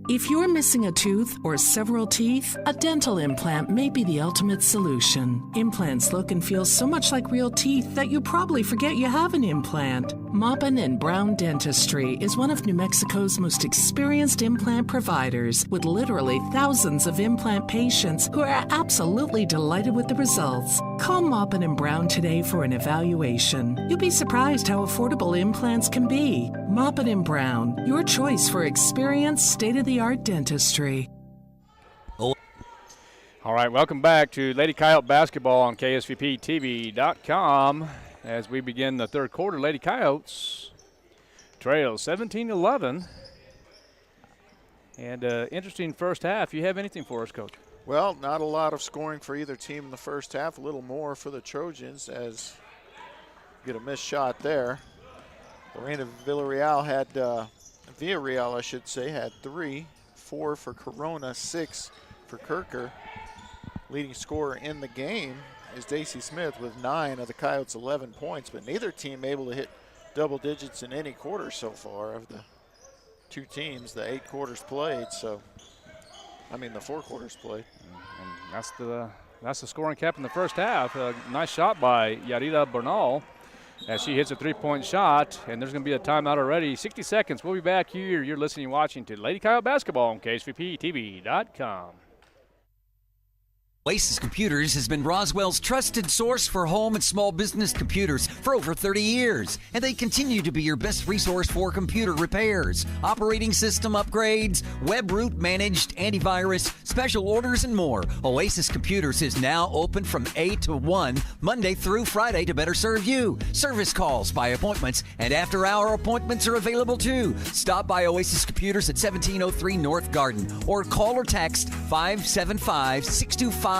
If you're missing a tooth or several teeth, a dental implant may be the ultimate solution. Implants look and feel so much like real teeth that you probably forget you have an implant. Maupin & Brown Dentistry is one of New Mexico's most experienced implant providers, with literally thousands of implant patients who are absolutely delighted with the results. Call Maupin & Brown today for an evaluation. You'll be surprised how affordable implants can be. Maupin & Brown, your choice for experienced, state-of-the-art dentistry. All right, welcome back to Lady Coyote basketball on KSVPTV.com. As we begin the third quarter, Lady Coyotes trail 17-11. And interesting first half. You have anything for us, Coach? Well, not a lot of scoring for either team in the first half. A little more for the Trojans as get a missed shot there. Lorena Villarreal had, Villarreal I should say, had 3, 4 for Corona, 6 for Kirker. Leading scorer in the game is Daisy Smith with 9 of the Coyotes' 11 points, but neither team able to hit double digits in any quarter so far of the two teams, the 8 quarters played. So, I mean, the 4 quarters played. And that's the scoring cap in the first half. A nice shot by Yarida Bernal. as she hits a three-point shot, and there's going to be a timeout already. 60 seconds. We'll be back here. You're listening and watching to Lady Coyote Basketball on KSVPTV.com. Oasis Computers has been Roswell's trusted source for home and small business computers for over 30 years, and they continue to be your best resource for computer repairs, operating system upgrades, web root managed, antivirus, special orders, and more. Oasis Computers is now open from 8 to 1, Monday through Friday to better serve you. Service calls by appointments and after-hour appointments are available too. Stop by Oasis Computers at 1703 North Garden or call or text 575-625-9141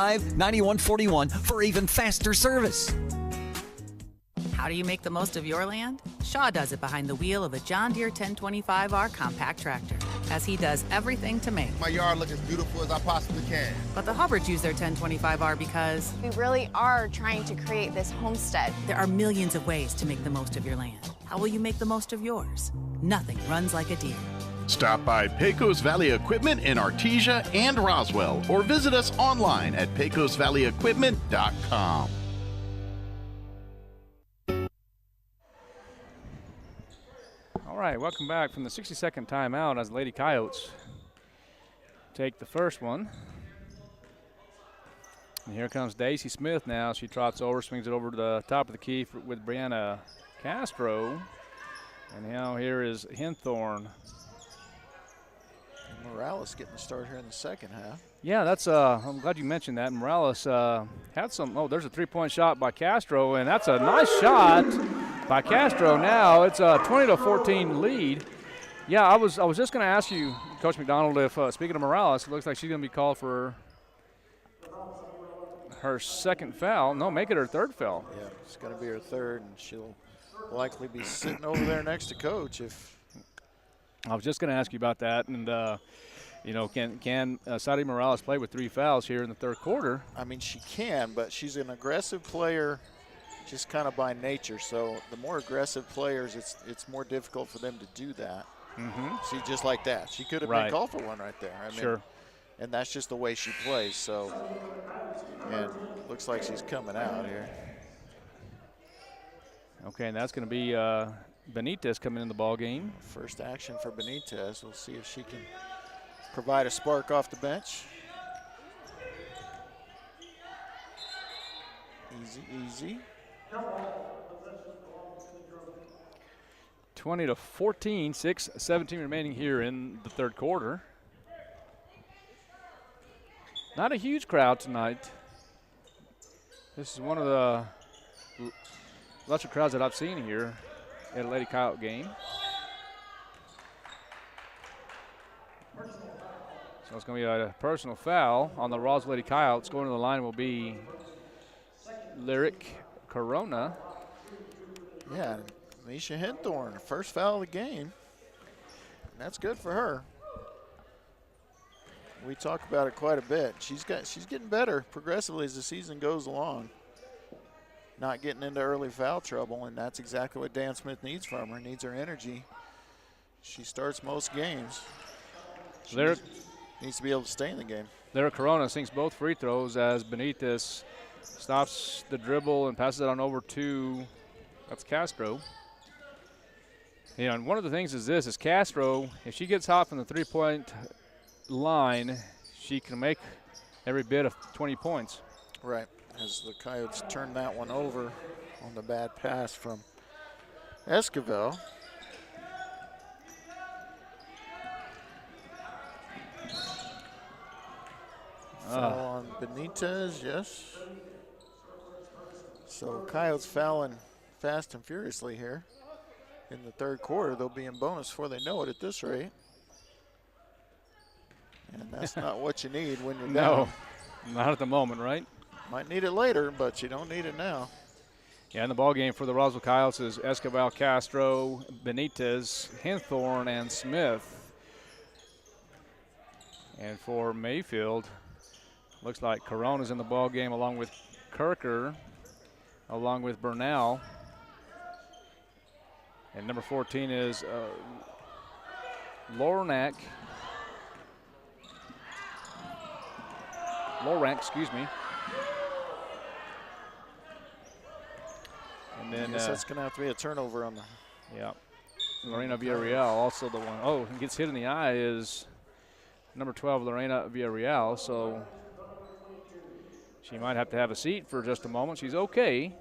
for even faster service. How do you make the most of your land? Shaw does it behind the wheel of a John Deere 1025R compact tractor, as he does everything to make my yard look as beautiful as I possibly can. But the Hubbards use their 1025R because we really are trying to create this homestead. There are millions of ways to make the most of your land. How will you make the most of yours? Nothing runs like a Deere. Stop by Pecos Valley Equipment in Artesia and Roswell, or visit us online at pecosvalleyequipment.com. All right, welcome back from the 60-second timeout as Lady Coyotes take the first one. And here comes Daisy Smith now. She trots over, swings it over to the top of the key with Brianna Castro. And now here is Henthorn. Morales getting the start here in the second half. Yeah, that's. I'm glad you mentioned that. Morales had some. Oh, there's a three-point shot by Castro, and that's a nice shot by Castro. Now it's a 20-14 lead. Yeah, I was just going to ask you, Coach McDonald, if speaking of Morales, it looks like she's going to be called for her second foul. No, make it her third foul. Yeah, it's going to be her third, and she'll likely be sitting over there next to Coach if. I was just going to ask you about that, and you know, can Sadie Morales play with 3 fouls here in the third quarter? I mean, she can, but she's an aggressive player, just kind of by nature. So the more aggressive players, it's more difficult for them to do that. Mm-hmm. See, just like that, she could have been called for one right there. I mean, sure. And that's just the way she plays. So, and looks like she's coming out here. Okay, and that's going to be Benitez coming in the ball game. First action for Benitez. We'll see if she can provide a spark off the bench. Easy, easy. 20-14, 6:17 remaining here in the third quarter. Not a huge crowd tonight. This is one of the lesser crowds that I've seen here at a Lady Coyote game. So it's going to be a personal foul on the Roswell Lady Coyotes. Going to the line will be Lyric Corona. Yeah, Misha Henthorn, first foul of the game. That's good for her. We talk about it quite a bit. She's getting better progressively as the season goes along. Not getting into early foul trouble, and that's exactly what Dan Smith needs from her. Needs her energy. She starts most games. She needs to be able to stay in the game. Lyric Corona sinks both free throws as Benitez stops the dribble and passes it on over to, that's Castro. You know, and one of the things is Castro, if she gets hot from the three-point line, she can make every bit of 20 points. Right, as the Coyotes turn that one over on the bad pass from Esquivel. Foul on Benitez, yes. So Coyotes fouling fast and furiously here in the third quarter. They'll be in bonus before they know it at this rate. And that's not what you need when you're down. No, not at the moment, right? Might need it later, but you don't need it now. Yeah, in the ball game for the Roswell Coyotes is Esquivel, Castro, Benitez, Henthorn, and Smith. And for Mayfield, looks like Corona's in the ball game along with Kirker, along with Bernal. And number 14 is Lorank, excuse me. And And then, I guess that's going to have to be a turnover on the. Yeah. Lorena Villarreal also the one. Oh, who gets hit in the eye is number 12, Lorena Villarreal. So she might have to have a seat for just a moment. She's okay.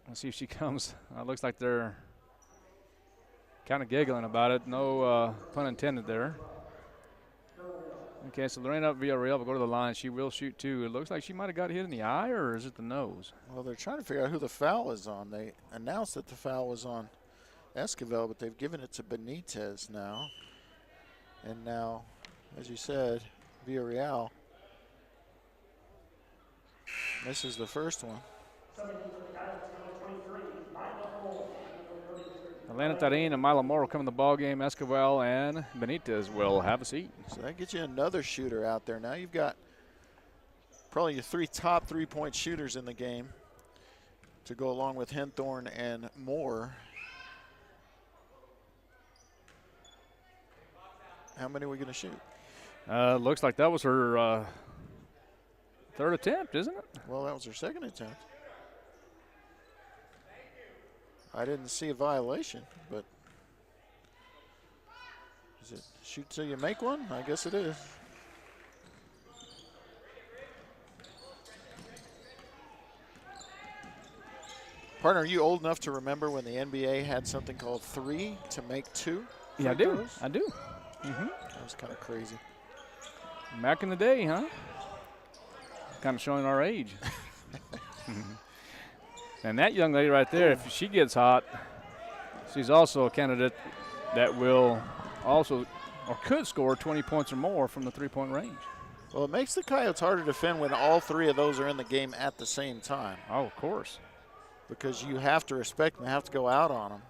Let's see if she comes. Looks like they're kind of giggling about it. No pun intended there. Okay, so Lorena Villarreal will go to the line. She will shoot two. It looks like she might have got hit in the eye, or is it the nose? Well, they're trying to figure out who the foul is on. They announced that the foul was on Esquivel, but they've given it to Benitez now. And now, as you said, Villarreal misses the first one. Elena Tarin and Mila Moore come in the ball game. Esquivel and Benitez will have a seat. So that gets you another shooter out there. Now you've got probably your top 3-point shooters in the game to go along with Henthorn and Moore. How many are we going to shoot? Looks like that was her third attempt, isn't it? Well, that was her second attempt. I didn't see a violation, but is it shoot till you make one? I guess it is. Partner, are you old enough to remember when the NBA had something called 3 to make 2? Yeah, I do. I do. That was kind of crazy. Back in the day, huh? Kind of showing our age. And that young lady right there, if she gets hot, she's also a candidate that will also or could score 20 points or more from the three-point range. Well, it makes the Coyotes harder to defend when all three of those are in the game at the same time. Oh, of course. Because you have to respect them, you have to go out on them.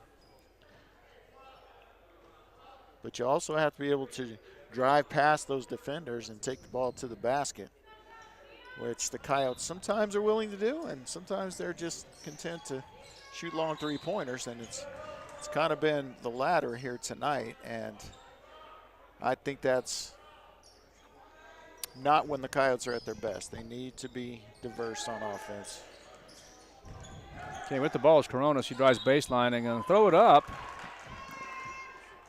But you also have to be able to drive past those defenders and take the ball to the basket, which the Coyotes sometimes are willing to do, and sometimes they're just content to shoot long three-pointers, and it's kind of been the latter here tonight, and I think that's not when the Coyotes are at their best. They need to be diverse on offense. Okay, with the ball is Corona. She drives baseline and going to throw it up.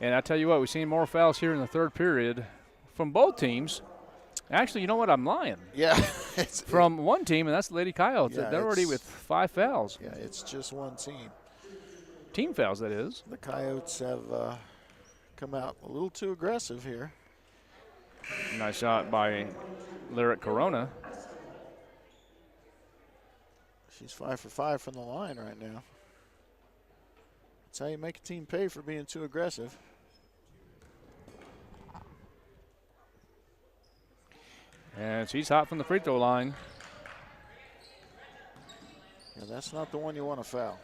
And I tell you what, we've seen more fouls here in the third period from both teams. Actually, you know what? I'm lying. Yeah. From one team, and that's the Lady Coyotes. Yeah, they're already with 5 fouls. Yeah, it's just one team. Team fouls, that is. The Coyotes have come out a little too aggressive here. Nice shot by Lyric Corona. She's 5 for 5 from the line right now. That's how you make a team pay for being too aggressive. And she's hot from the free throw line. Yeah, that's not the one you want to foul.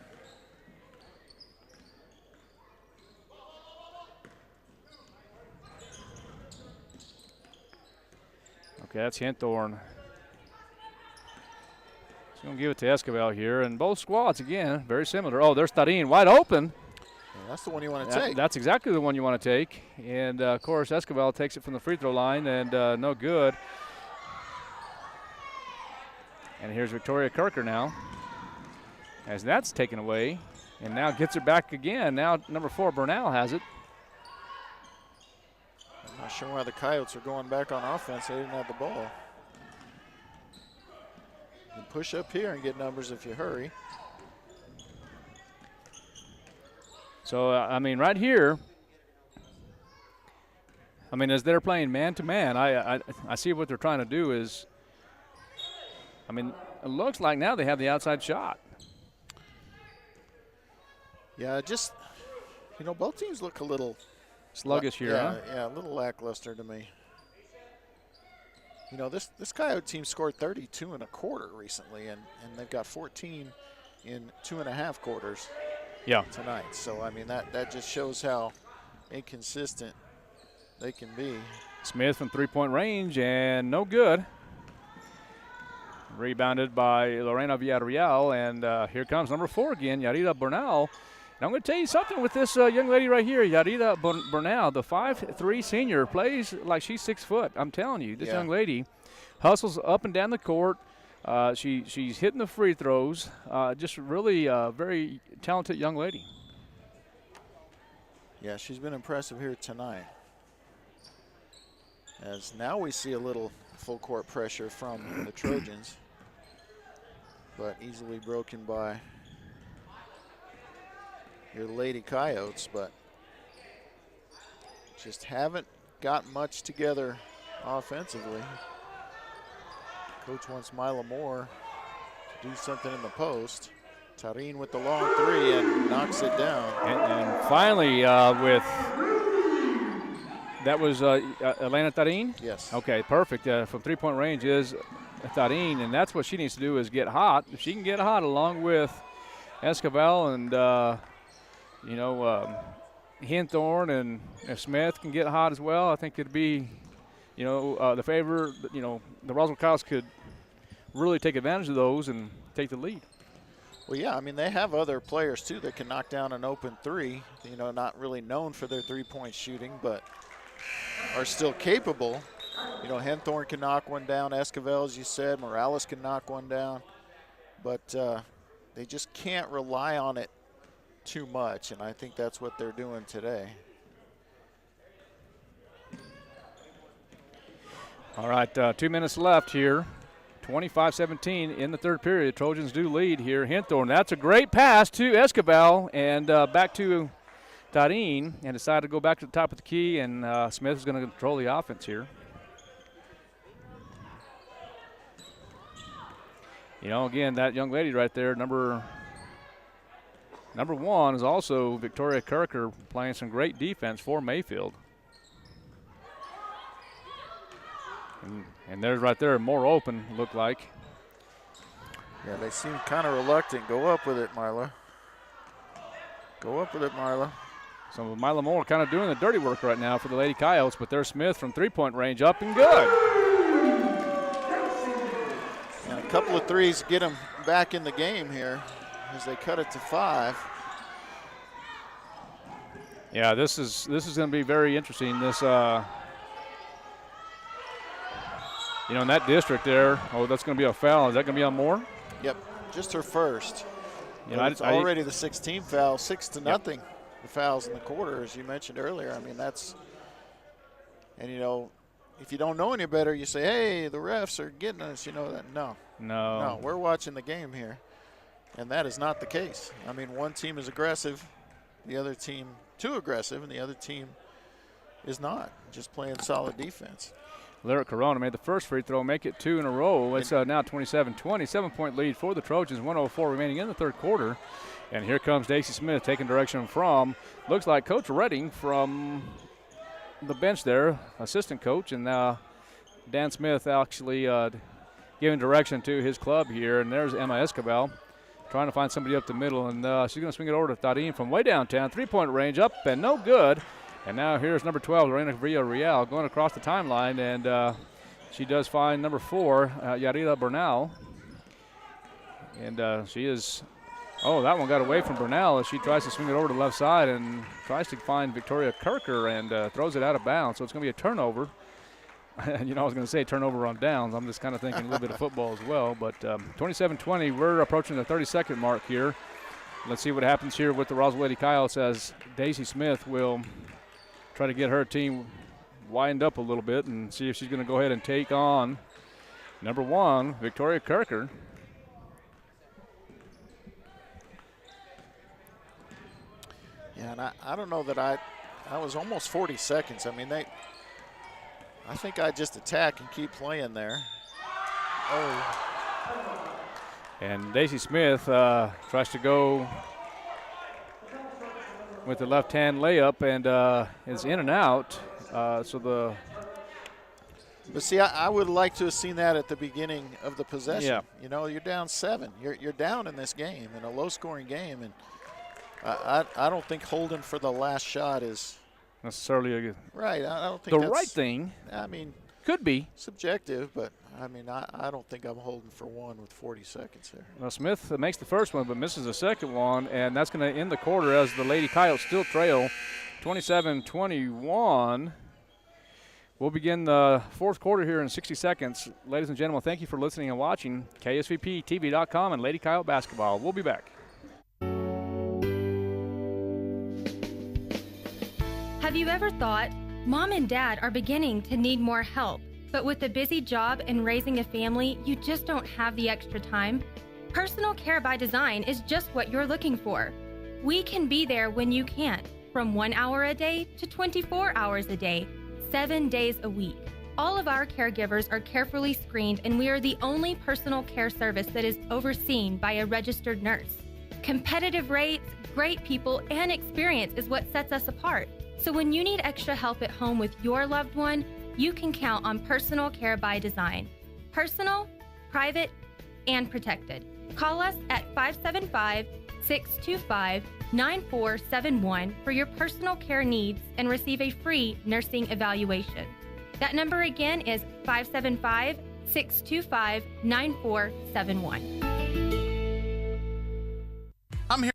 Okay, that's Henthorn. She's going to give it to Esquivel here. And both squads, again, very similar. Oh, there's Tarin wide open. Yeah, that's the one you want to take. That's exactly the one you want to take. And, of course, Esquivel takes it from the free throw line, and no good. And here's Victoria Kirker now, as that's taken away, and now gets it back again. Now number 4, Bernal, has it. I'm not sure why the Coyotes are going back on offense. They didn't have the ball. You push up here and get numbers if you hurry. So, I mean, right here, I mean, as they're playing man-to-man, I see what they're trying to do is, I mean, it looks like now they have the outside shot. Yeah, just, you know, both teams look a little sluggish here, huh? Yeah, a little lackluster to me. You know, this Coyote team scored 32 and a quarter recently, and they've got 14 in 2.5 quarters tonight. So, I mean, that just shows how inconsistent they can be. Smith from three-point range, and no good. Rebounded by Lorena Villarreal, and here comes number 4 again, Yarida Bernal. And I'm going to tell you something with this young lady right here, Yarida Bernal, the 5'3" senior, plays like she's 6 foot. I'm telling you, this young lady hustles up and down the court, She's hitting the free throws. Just really very talented young lady. Yeah, she's been impressive here tonight. As now we see a little full court pressure from the Trojans, but easily broken by your Lady Coyotes, but just haven't got much together offensively. Coach wants Mila Moore to do something in the post. Tarin with the long three and knocks it down. And finally, that was Elena Tarin? Yes. Okay, perfect. From three-point range is Tarin, and that's what she needs to do is get hot. If she can get hot along with Escobar and, Hinthorn, and if Smith can get hot as well, I think it'd be, the favor, the Roswell Coyotes could really take advantage of those and take the lead. Well, yeah, I mean, they have other players, too, that can knock down an open three, not really known for their three-point shooting, but are still capable. Henthorn can knock one down, Esquivel, as you said, Morales can knock one down, but they just can't rely on it too much, and I think that's what they're doing today. All right, 2 minutes left here. 25-17 in the third period. Trojans do lead here. Hinthorn, that's a great pass to Escobar, and back to Tarin, and decided to go back to the top of the key, and Smith is going to control the offense here. Again, that young lady right there, number 1, is also Victoria Kirker, playing some great defense for Mayfield. And there's right there more open, looked like. Yeah, they seem kind of reluctant. Go up with it, Marla. Go up with it, Marla. So Mila Moore kind of doing the dirty work right now for the Lady Coyotes, but there's Smith from three-point range, up and good. And a couple of threes get them back in the game here as they cut it to 5. Yeah, this is going to be very interesting. This in that district there, that's going to be a foul. Is that going to be on Moore? Yep, just her first. It's already the 16th foul, 6-0. Yep. The fouls in the quarter, as you mentioned earlier. I mean, if you don't know any better, you say, hey, the refs are getting us. No, we're watching the game here, and that is not the case. I mean, one team is aggressive, the other team too aggressive, and the other team is not, just playing solid defense. Lyric Corona made the first free throw, make it 2 in a row. It's now 27-20, 7-point lead for the Trojans, 1:04 remaining in the third quarter. And here comes Daisy Smith taking direction from, looks like Coach Redding from the bench there, assistant coach. And Dan Smith actually giving direction to his club here. And there's Emma Escobar trying to find somebody up the middle. And she's going to swing it over to Tarin from way downtown, three-point range, up and no good. And now here's number 12, Lorena Villarreal, going across the timeline, and she does find number 4, Yarida Bernal. And she is, that one got away from Bernal as she tries to swing it over to the left side and tries to find Victoria Kirker and throws it out of bounds. So it's going to be a turnover. I was going to say turnover on downs. I'm just kind of thinking a little bit of football as well. But 27-20, we're approaching the 30-second mark here. Let's see what happens here with the Roswell Lady Coyotes as Daisy Smith will try to get her team wind up a little bit and see if she's going to go ahead and take on number 1, Victoria Kirker. Yeah, and I don't know that I was almost 40 seconds. I mean, I think I just attack and keep playing there. And Daisy Smith tries to go with the left-hand layup and is in and out. But see, I would like to have seen that at the beginning of the possession. Yeah. You're down 7. You're down in this game, in a low-scoring game, and I don't think holding for the last shot is necessarily right. I don't think the right thing. I mean, could be subjective, but I mean, I don't think I'm holding for one with 40 seconds here. Well, Smith makes the first one, but misses the second one, and that's going to end the quarter as the Lady Coyotes still trail 27-21 We'll begin the fourth quarter here in 60 seconds. Ladies and gentlemen, thank you for listening and watching KSVPTV.com and Lady Coyote Basketball. We'll be back. Have you ever thought, Mom and Dad are beginning to need more help, but with a busy job and raising a family, you just don't have the extra time? Personal Care by Design is just what you're looking for. We can be there when you can't, from 1 hour a day to 24 hours a day, 7 days a week. All of our caregivers are carefully screened, and we are the only personal care service that is overseen by a registered nurse. Competitive rates, great people, and experience is what sets us apart. So when you need extra help at home with your loved one, you can count on Personal Care by Design. Personal, private, and protected. Call us at 575-625-9471 for your personal care needs and receive a free nursing evaluation. That number again is 575-625-9471. I'm here.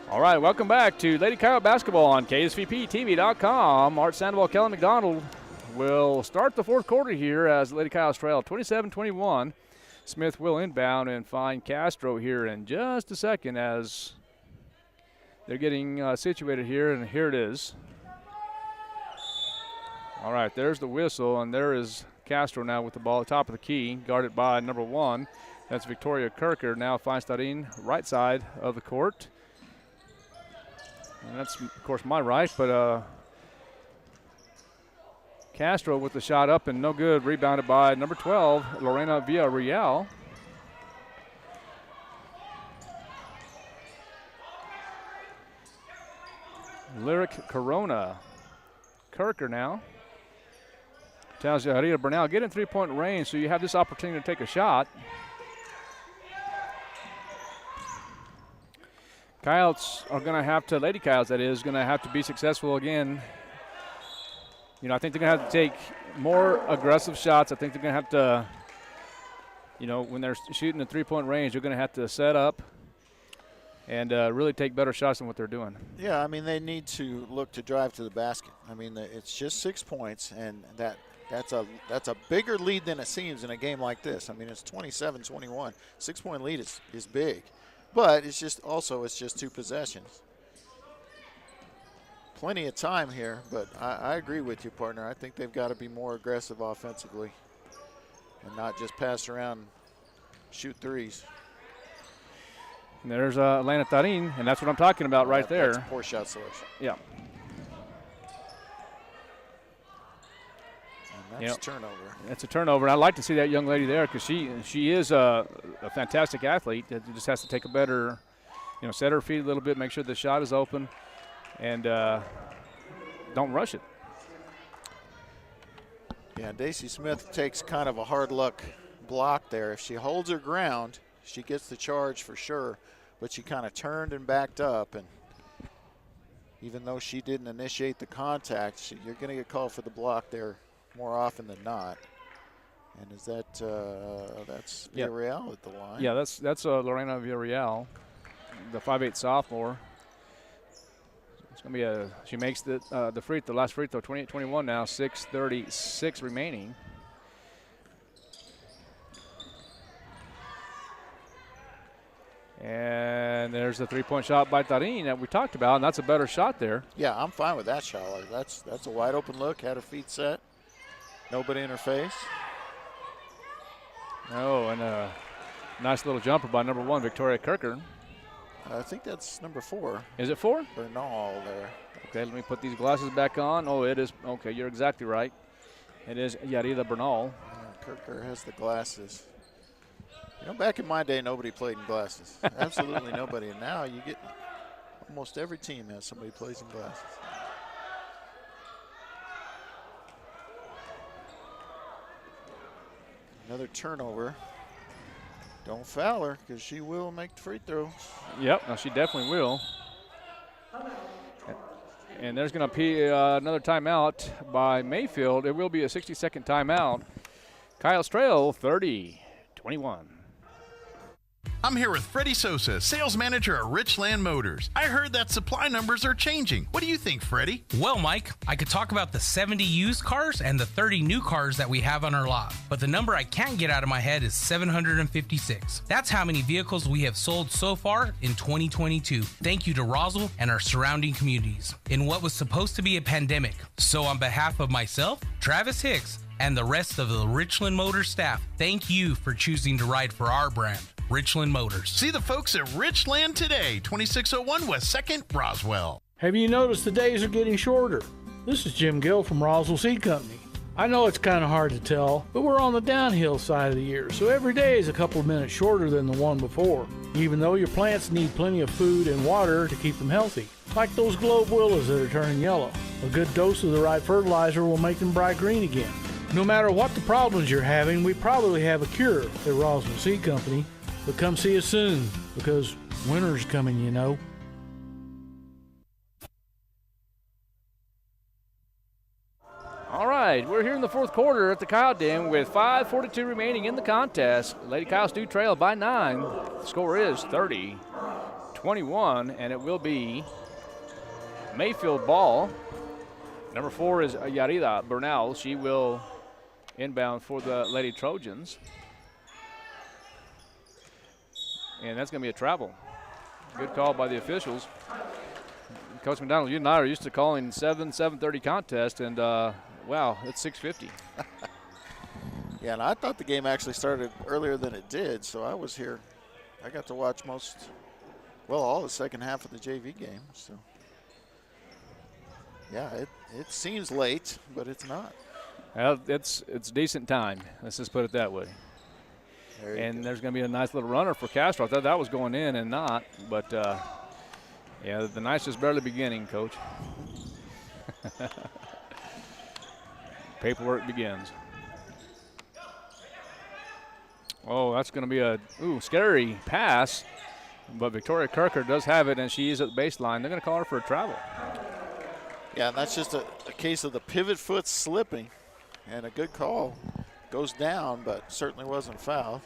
All right, welcome back to Lady Coyote Basketball on KSVPTV.com. Art Sandoval, Kelly McDonald will start the fourth quarter here as Lady Coyotes trail 27-21. Smith will inbound and find Castro here in just a second as they're getting situated here, and here it is. All right, there's the whistle, and there is Castro now with the ball at the top of the key, guarded by number 1. That's Victoria Kirker. Now Feinstein, right side of the court. And that's, of course, my right, but Castro with the shot up and no good. Rebounded by number 12, Lorena Villarreal. Lyric Corona. Kirker now. Tells Rita Bernal, get in three-point range so you have this opportunity to take a shot. Coyotes are going to have to, Lady Coyotes that is, going to have to be successful again. You know, I think they're going to have to take more aggressive shots. I think they're going to have to, you know, when they're shooting the three-point range, they're going to have to set up and really take better shots than what they're doing. Yeah, I mean, they need to look to drive to the basket. I mean, it's just 6 points, and that's a bigger lead than it seems in a game like this. I mean, it's 27-21. 6-point lead is big. But it's just 2 possessions. Plenty of time here, but I agree with you, partner. I think they've got to be more aggressive offensively and not just pass around, shoot threes. And there's Elena Tarin, and that's what I'm talking about right there. That's poor shot selection. Yeah. And that's a turnover. That's a turnover. And I'd like to see that young lady there because she is a fantastic athlete. That just has to take a better, you know, set her feet a little bit, make sure the shot is open, and don't rush it. Yeah, Daisy Smith takes kind of a hard luck block there. If she holds her ground, she gets the charge for sure, but she kind of turned and backed up, and even though she didn't initiate the contact, you're going to get called for the block there more often than not. And is that that's Villarreal at the line? Yeah, that's Lorena Villarreal, the 5'8" sophomore. It's going to be she makes the last free throw, 28-21 now, 6:36 remaining. And there's the three-point shot by Tarin that we talked about, and that's a better shot there. Yeah, I'm fine with that shot. That's a wide open look, had her feet set. Nobody in her face. Oh, and a nice little jumper by number 1, Victoria Kirker. I think that's number 4. Is it 4? Bernal there. Okay, let me put these glasses back on. Oh, it is. Okay, you're exactly right. It is Yarida Bernal. Yeah, Kirker has the glasses. You know, back in my day, nobody played in glasses. Absolutely nobody. And now you get almost every team has somebody who plays in glasses. Another turnover. Don't foul her because she will make the free throws. Yep, no, she definitely will. And there's going to be another timeout by Mayfield. It will be a 60-second timeout. Coyotes trail 30-21. I'm here with Freddie Sosa, sales manager at Richland Motors. I heard that supply numbers are changing. What do you think, Freddie? Well, Mike, I could talk about the 70 used cars and the 30 new cars that we have on our lot. But the number I can't get out of my head is 756. That's how many vehicles we have sold so far in 2022. Thank you to Roswell and our surrounding communities in what was supposed to be a pandemic. So on behalf of myself, Travis Hicks, and the rest of the Richland Motors staff, thank you for choosing to ride for our brand, Richland Motors. See the folks at Richland today, 2601 West 2nd, Roswell. Have you noticed the days are getting shorter? This is Jim Gill from Roswell Seed Company. I know it's kind of hard to tell, but we're on the downhill side of the year, so every day is a couple of minutes shorter than the one before, even though your plants need plenty of food and water to keep them healthy. Like those globe willows that are turning yellow. A good dose of the right fertilizer will make them bright green again. No matter what the problems you're having, we probably have a cure at Roswell Seed Company. But come see us soon, because winter's coming, you know. All right, we're here in the fourth quarter at the Coyote Den with 5:42 remaining in the contest. Lady Coyotes do trail by 9. The score is 30-21, and it will be Mayfield ball. Number 4 is Yarida Bernal. She will inbound for the Lady Trojans. And that's going to be a travel. Good call by the officials. Coach McDonald, you and I are used to calling 7:30 contest, and wow, it's 6:50. Yeah, and I thought the game actually started earlier than it did, so I was here. I got to watch all the second half of the JV game. So, yeah, it seems late, but it's not. Well, it's decent time. Let's just put it that way. And there's going to be a nice little runner for Castro. I thought that was going in and not, but yeah, the night's just barely beginning, Coach. Paperwork begins. Oh, that's going to be a scary pass, but Victoria Kirker does have it, and she is at the baseline. They're going to call her for a travel. Yeah, and that's just a case of the pivot foot slipping, and a good call. Goes down, but certainly wasn't fouled.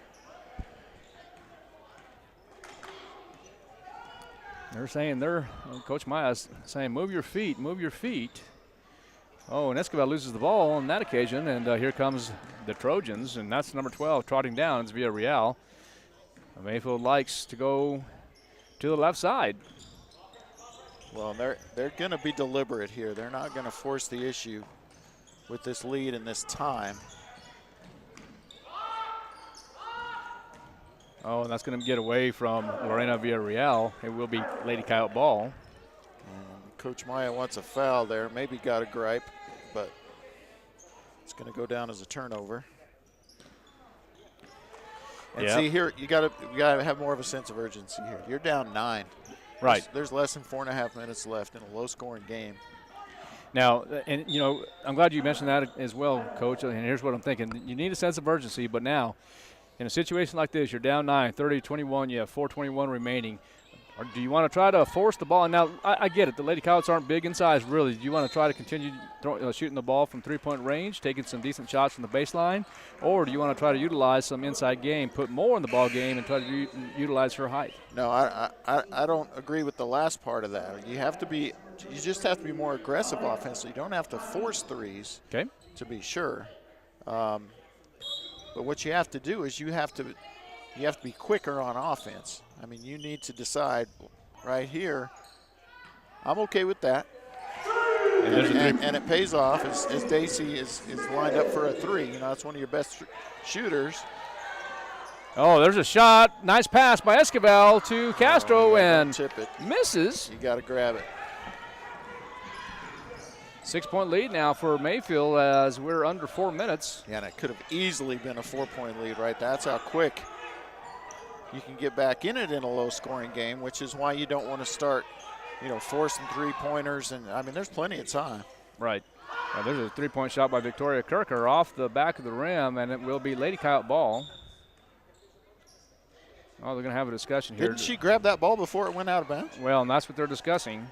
They're saying Coach Maya's saying, move your feet, move your feet. Oh, and Escobar loses the ball on that occasion, and here comes the Trojans, and that's number 12 trotting down. It's Villarreal. Mayfield likes to go to the left side. Well, they're going to be deliberate here. They're not going to force the issue with this lead and this time. Oh, and that's going to get away from Lorena Villarreal. It will be Lady Coyote ball. And Coach Maya wants a foul there. Maybe got a gripe, but it's going to go down as a turnover. And see here, you got to have more of a sense of urgency here. You're down 9. Right. There's less than 4.5 minutes left in a low-scoring game. Now, and you know, I'm glad you mentioned that as well, Coach. And here's what I'm thinking: you need a sense of urgency, but now, in a situation like this, you're down 9, 30-21. You have 4:21 remaining. Or do you want to try to force the ball? And now, I get it. The Lady Coyotes aren't big in size, really. Do you want to try to continue shooting the ball from three-point range, taking some decent shots from the baseline? Or do you want to try to utilize some inside game, put more in the ball game, and try to utilize her height? No, I don't agree with the last part of that. You just have to be more aggressive offensively. You don't have to force threes, okay, to be sure. But what you have to do is you have to be quicker on offense. I mean, you need to decide right here. I'm okay with that. And it pays off as Daisy is lined up for a 3. You know, that's one of your best shooters. Oh, there's a shot. Nice pass by Esquivel to Castro, and tip it. Misses. You got to grab it. 6-point lead now for Mayfield as we're under 4 minutes. Yeah, and it could have easily been a 4-point lead, right? That's how quick you can get back in it in a low-scoring game, which is why you don't want to start, forcing three-pointers. And, I mean, there's plenty of time. Right. There's a three-point shot by Victoria Kirker off the back of the rim, and it will be Lady Coyote ball. Oh, they're going to have a discussion here. Didn't she grab that ball before it went out of bounds? Well, and that's what they're discussing.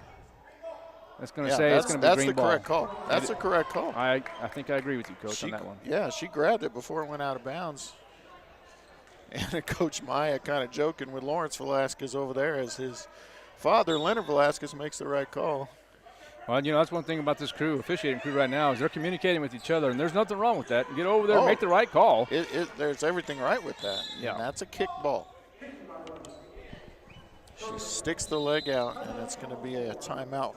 It's going to say it's going to be green ball. That's the correct call. That's the correct call. I think I agree with you, Coach, on that one. Yeah, she grabbed it before it went out of bounds. And Coach Maya kind of joking with Lawrence Velasquez over there as his father, Leonard Velasquez, makes the right call. Well, that's one thing about this crew, officiating crew right now, is they're communicating with each other, and there's nothing wrong with that. Get over there and make the right call. There's everything right with that. Yeah. And that's a kick ball. She sticks the leg out, and it's going to be a timeout.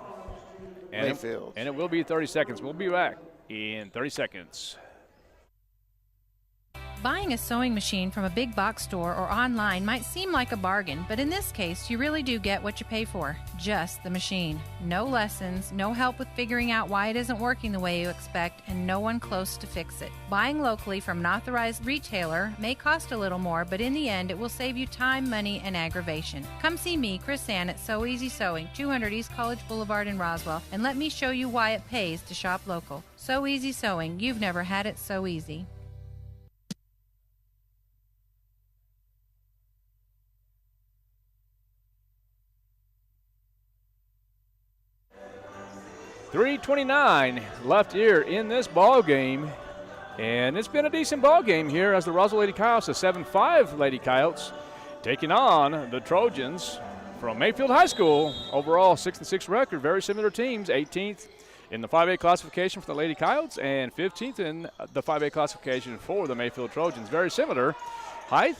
Mayfield. And it will be 30 seconds. We'll be back in 30 seconds. Buying a sewing machine from a big box store or online might seem like a bargain, but in this case, you really do get what you pay for. Just the machine. No lessons, no help with figuring out why it isn't working the way you expect, and no one close to fix it. Buying locally from an authorized retailer may cost a little more, but in the end, it will save you time, money, and aggravation. Come see me, Chris Ann, at So Easy Sewing, 200 East College Boulevard in Roswell, and let me show you why it pays to shop local. So Easy Sewing. You've never had it so easy. .329 left here in this ball game, and it's been a decent ball game here as the Roswell Lady Coyotes, the 7-5 Lady Coyotes, taking on the Trojans from Mayfield High School. Overall 6-6 record, very similar teams. 18th in the 5A classification for the Lady Coyotes and 15th in the 5A classification for the Mayfield Trojans. Very similar height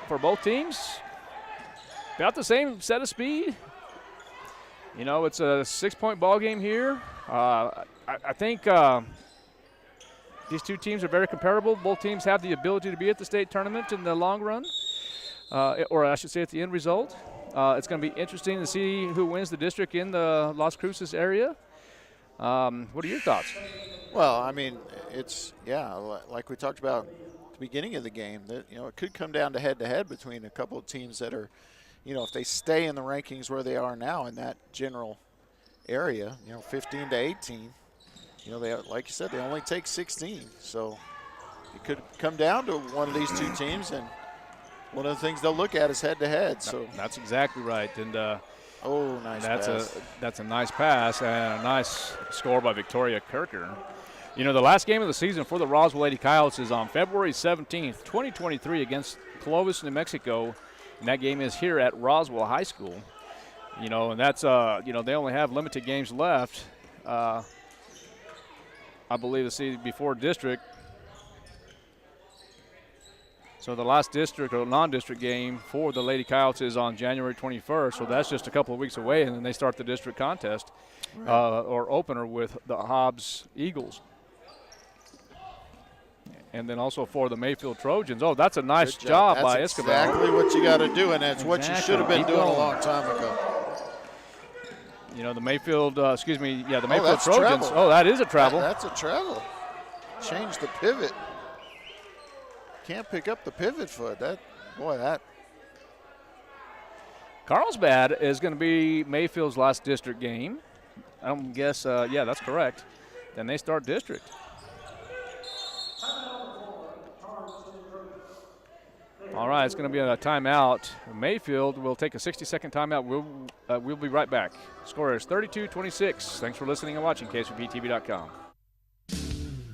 for both teams, about the same set of speed. It's a 6-point ball game here. I think these two teams are very comparable. Both teams have the ability to be at the state tournament in the long run, or I should say at the end result. It's going to be interesting to see who wins the district in the Las Cruces area. What are your thoughts? Well, I mean, like we talked about at the beginning of the game, that it could come down to head-to-head between a couple of teams that are, if they stay in the rankings where they are now in that general area, 15 to 18, they, like you said, they only take 16. So it could come down to one of these two teams, and one of the things they'll look at is head-to-head. So that's exactly right. And nice pass. That's a nice pass and a nice score by Victoria Kirker. The last game of the season for the Roswell Lady Coyotes is on February 17th, 2023 against Clovis, New Mexico. And that game is here at Roswell High School. And that's, they only have limited games left. I believe before district. So the last district or non-district game for the Lady Coyotes is on January 21st. So that's just a couple of weeks away, and then they start the district contest or opener with the Hobbs Eagles. And then also for the Mayfield Trojans. Oh, that's a nice job by Escobar. That's exactly what you got to do, and that's what you should have been doing a long time ago. The Mayfield, the Mayfield Trojans. Travel. Oh, that is a travel. That's a travel. Change the pivot. Can't pick up the pivot foot. Carlsbad is going to be Mayfield's last district game. I guess, that's correct. Then they start district. All right, it's going to be a timeout. Mayfield will take a 60-second timeout. We'll be right back. Score is 32-26. Thanks for listening and watching KSVPTV.com.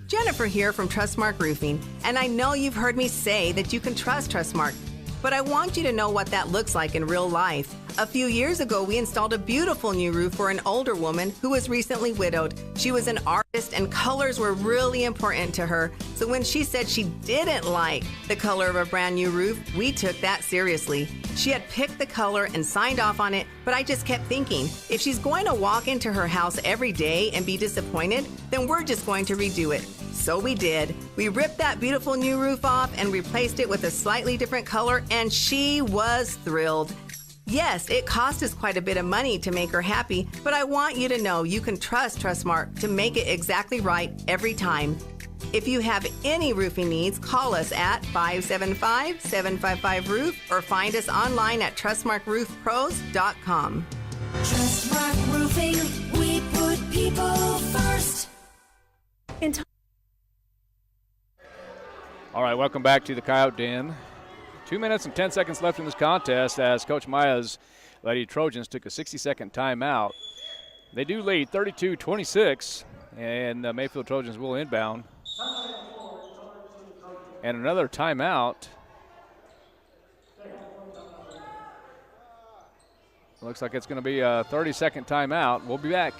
Jennifer here from Trustmark Roofing, and I know you've heard me say that you can trust Trustmark, but I want you to know what that looks like in real life. A few years ago, we installed a beautiful new roof for an older woman who was recently widowed. She was an artist, and colors were really important to her. So when she said she didn't like the color of a brand new roof, we took that seriously. She had picked the color and signed off on it, but I just kept thinking, if she's going to walk into her house every day and be disappointed, then we're just going to redo it. So we did. We ripped that beautiful new roof off and replaced it with a slightly different color, and she was thrilled. Yes, it cost us quite a bit of money to make her happy, but I want you to know you can trust Trustmark to make it exactly right every time. If you have any roofing needs, call us at 575-755-ROOF or find us online at trustmarkroofpros.com. Trustmark Roofing, we put people first. All right, welcome back to the Coyote Den. 2 minutes and 10 seconds left in this contest as Coach Maya's Lady Trojans took a 60-second timeout. They do lead 32-26, and the Mayfield Trojans will inbound. And another timeout Looks like it's going to be a 30-second timeout. We'll be back.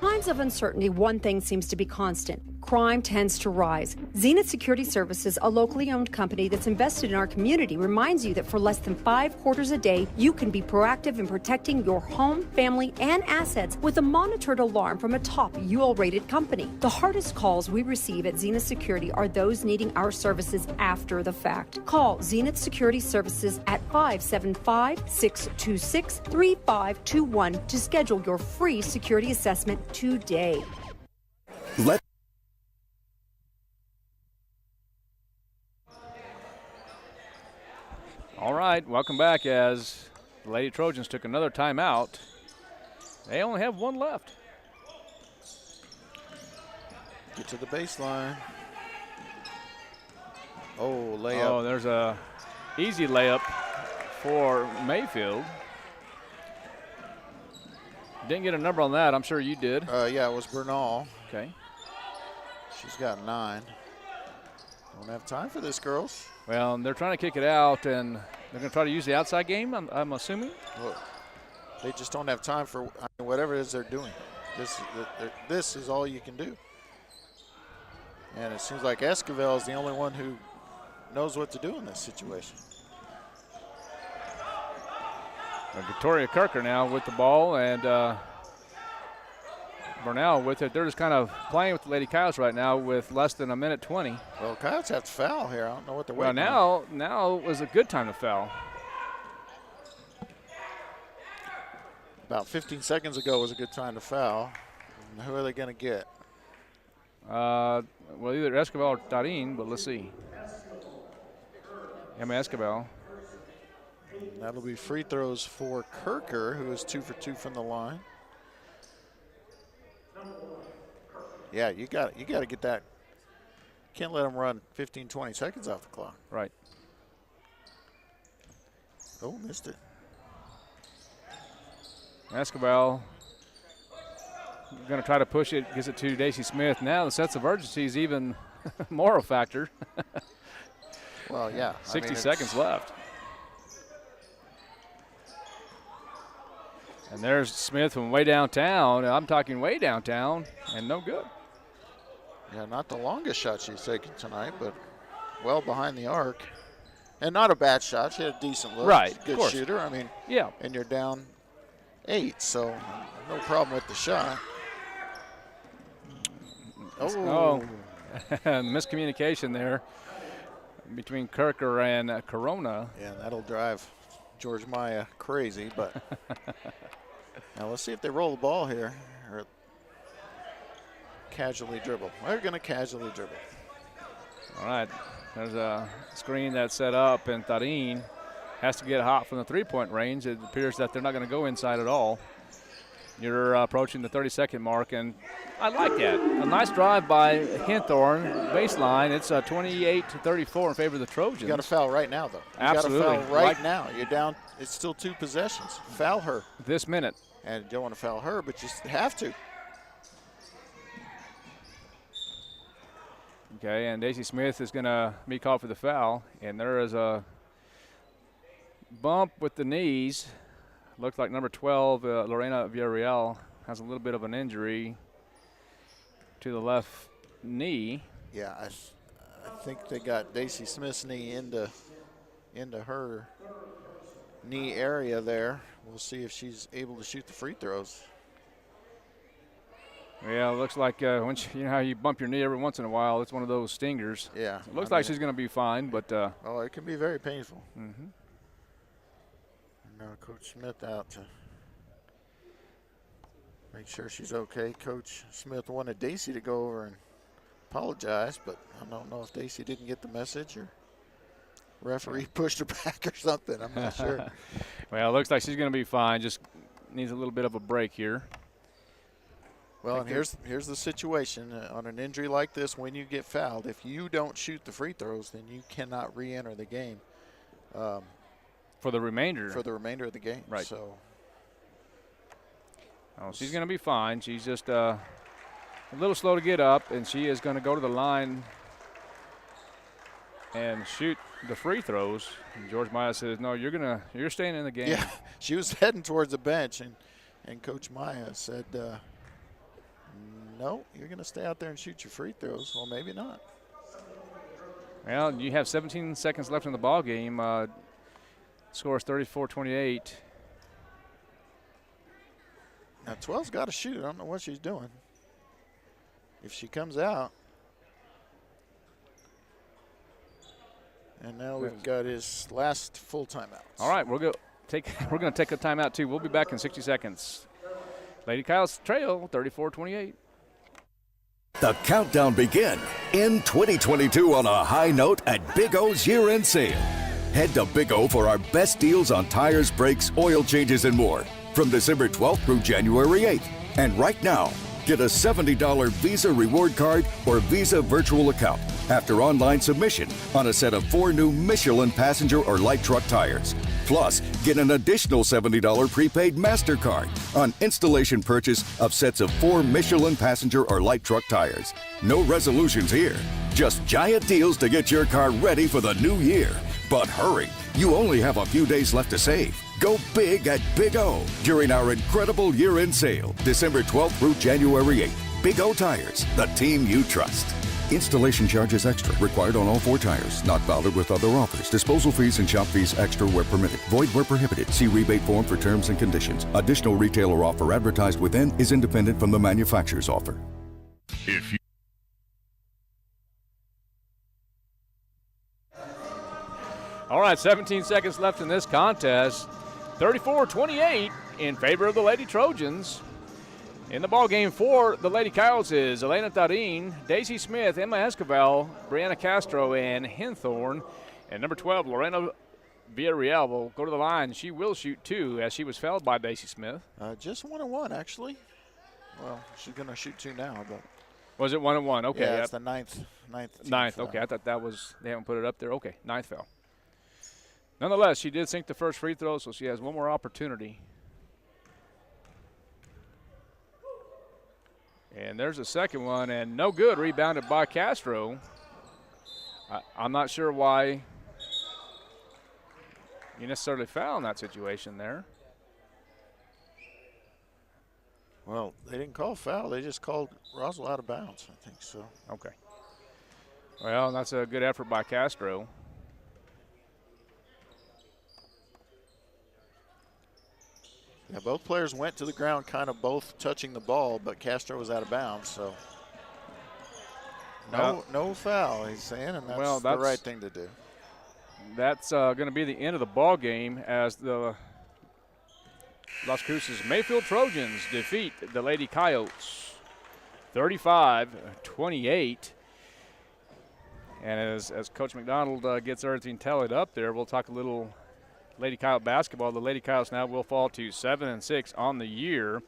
Times of uncertainty, one thing seems to be constant. Crime tends to rise. Zenith Security Services, a locally owned company that's invested in our community, reminds you that for less than 5 quarters a day, you can be proactive in protecting your home, family, and assets with a monitored alarm from a top UL-rated company. The hardest calls we receive at Zenith Security are those needing our services after the fact. Call Zenith Security Services at 575-626-3521 to schedule your free security assessment today. Let All right, welcome back as the Lady Trojans took another timeout. They only have one left. Get to the baseline. Oh, layup. Oh, there's a easy layup for Mayfield. Didn't get a number on that. I'm sure you did. Yeah, it was Bernal. Okay. She's got 9. Don't have time for this, girls. Well, they're trying to kick it out, and they're going to try to use the outside game, I'm assuming. Well, they just don't have time for whatever it is they're doing. This is all you can do. And it seems like Esquivel is the only one who knows what to do in this situation. Victoria Kirker now with the ball, and Burnell with it. They're just kind of playing with the Lady Coyotes right now with less than a minute 20. Well, Coyotes have to foul here. I don't know what they're waiting on. Now was a good time to foul. About 15 seconds ago was a good time to foul. And who are they going to get? Well, either Esquivel or Tarin, but let's see. Esquivel. That'll be free throws for Kirker, who is 2 for 2 from the line. Yeah, you got to get that. Can't let them run 15, 20 seconds off the clock. Right. Oh, missed it. Esquivel going to try to push it, gets it to Daisy Smith. Now the sense of urgency is even more a factor. Well, yeah. 60 seconds left. And there's Smith from way downtown. I'm talking way downtown, and no good. Yeah, not the longest shot she's taken tonight, but well behind the arc. And not a bad shot. She had a decent look. Right, good shooter. I mean, yeah. And you're down 8, so no problem with the shot. Oh. Miscommunication there between Kirker and Corona. Yeah, that'll drive George Maya crazy, but now let's see if they roll the ball here or casually dribble. They're going to casually dribble. All right, there's a screen that's set up, and Tarin has to get hot from the three-point range. It appears that they're not going to go inside at all. You're approaching the 30-second mark, and I like that. A nice drive by Hinthorn, baseline. It's 28-34 in favor of the Trojans. You got to foul right now, though. Absolutely. You got to foul right now. You're down. It's still 2 possessions. Foul her. This minute. And you don't want to foul her, but you have to. Okay, and Daisy Smith is going to be called for the foul, and there is a bump with the knees. Looks like number 12, Lorena Villarreal, has a little bit of an injury to the left knee. Yeah, I think they got Daisy Smith's knee into her knee area there. We'll see if she's able to shoot the free throws. Yeah, it looks like when you know how you bump your knee every once in a while, it's one of those stingers. Yeah. It looks like she's going to be fine, but. Oh, it can be very painful. Mm-hmm. Now Coach Smith out to make sure she's okay. Coach Smith wanted Daisy to go over and apologize, but I don't know if Daisy didn't get the message or referee pushed her back or something. I'm not sure. Well, it looks like she's going to be fine. Just needs a little bit of a break here. Well, and here's the situation. On an injury like this, when you get fouled, if you don't shoot the free throws, then you cannot re-enter the game. For the remainder. For the remainder of the game. Right. So. Oh, she's going to be fine. She's just a little slow to get up, and she is going to go to the line and shoot the free throws. And George Maya says, "No, you're staying in the game." Yeah, she was heading towards the bench, and Coach Maya said, "No, you're going to stay out there and shoot your free throws." Well, maybe not. Well, you have 17 seconds left in the ball game. Score is 34-28. Now, 12's got to shoot. I don't know what she's doing. If she comes out. And now we've got his last full timeout. All right, we're going to take a timeout, too. We'll be back in 60 seconds. Lady Kyle's trail, 34-28. The countdown begin in 2022 on a high note at Big O's year-end sale. Head to Big O for our best deals on tires, brakes, oil changes, and more from December 12th through January 8th. And right now, get a $70 Visa reward card or Visa virtual account after online submission on a set of 4 new Michelin passenger or light truck tires. Plus, get an additional $70 prepaid MasterCard on installation purchase of sets of 4 Michelin passenger or light truck tires. No resolutions here, just giant deals to get your car ready for the new year. But hurry, you only have a few days left to save. Go big at Big O during our incredible year-end sale, December 12th through January 8th. Big O Tires, the team you trust. Installation charges extra. Required on all 4 tires. Not valid with other offers. Disposal fees and shop fees extra where permitted. Void where prohibited. See rebate form for terms and conditions. Additional retailer offer advertised within is independent from the manufacturer's offer. If you All right, 17 seconds left in this contest. 34-28 in favor of the Lady Trojans. In the ballgame for the Lady Coyotes is Elena Tarin, Daisy Smith, Emma Escobar, Brianna Castro, and Hinthorn. And number 12, Lorena Villarreal will go to the line. She will shoot 2 as she was fouled by Daisy Smith. Just 1-1, actually. Well, she's going to shoot 2 now. But was it 1-1? Okay. Yeah, it's the ninth. Ninth, okay. I thought that was, they haven't put it up there. Okay, 9th foul. Nonetheless, she did sink the first free throw, so she has one more opportunity. And there's a second one, and no good, rebounded by Castro. I'm not sure why you necessarily foul in that situation there. Well, they didn't call foul. They just called Roswell out of bounds, I think so. Okay. Well, that's a good effort by Castro. Yeah, both players went to the ground kind of both touching the ball, but Castro was out of bounds, so no foul, he's saying, and that's the right thing to do. That's going to be the end of the ball game as the Las Cruces Mayfield Trojans defeat the Lady Coyotes 35-28. And as Coach McDonald gets everything tallied up there, we'll talk a little Lady Coyote basketball. The Lady Coyotes now will fall to 7-6 on the year,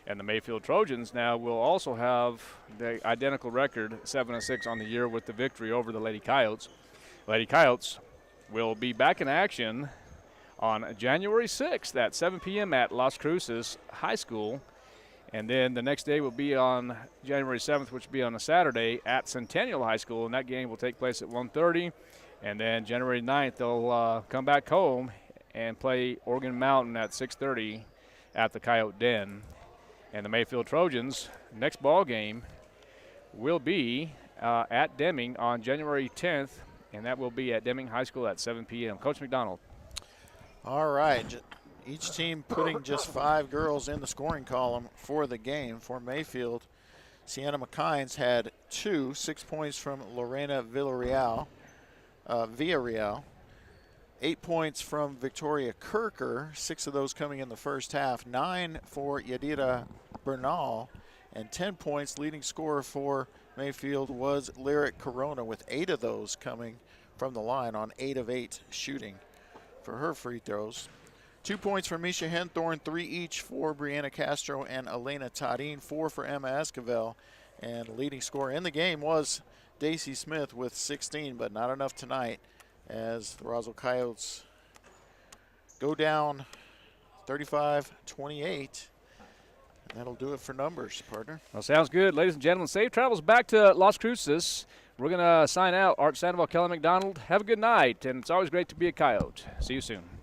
and the Mayfield Trojans now will also have the identical record, 7-6 on the year, with the victory over the Lady Coyotes. Lady Coyotes will be back in action on January 6th at 7 p.m. at Las Cruces High School, and then the next day will be on January 7th, which will be on a Saturday at Centennial High School, and that game will take place at 1:30. And then January 9th, they'll come back home and play Oregon Mountain at 6:30 at the Coyote Den. And the Mayfield Trojans' next ball game will be at Deming on January 10th, and that will be at Deming High School at 7 p.m. Coach McDonald. All right. Each team putting just 5 girls in the scoring column for the game. For Mayfield, Sienna McKines had 6 points from Lorena Villarreal. 8 points from Victoria Kirker, 6 of those coming in the first half, 9 for Yadira Bernal, and 10 points. Leading scorer for Mayfield was Lyric Corona, with 8 of those coming from the line on 8 of 8 shooting for her free throws. 2 points for Misha Henthorn, 3 each for Brianna Castro and Elena Tarin, 4 for Emma Escobar, and leading scorer in the game was Daisy Smith with 16, but not enough tonight, as the Roswell Coyotes go down 35-28. That'll do it for numbers, partner. Well, sounds good. Ladies and gentlemen, safe travels back to Las Cruces We're going to sign out. Art Sandoval, Kelly McDonald. Have a good night, and it's always great to be a Coyote. See you soon.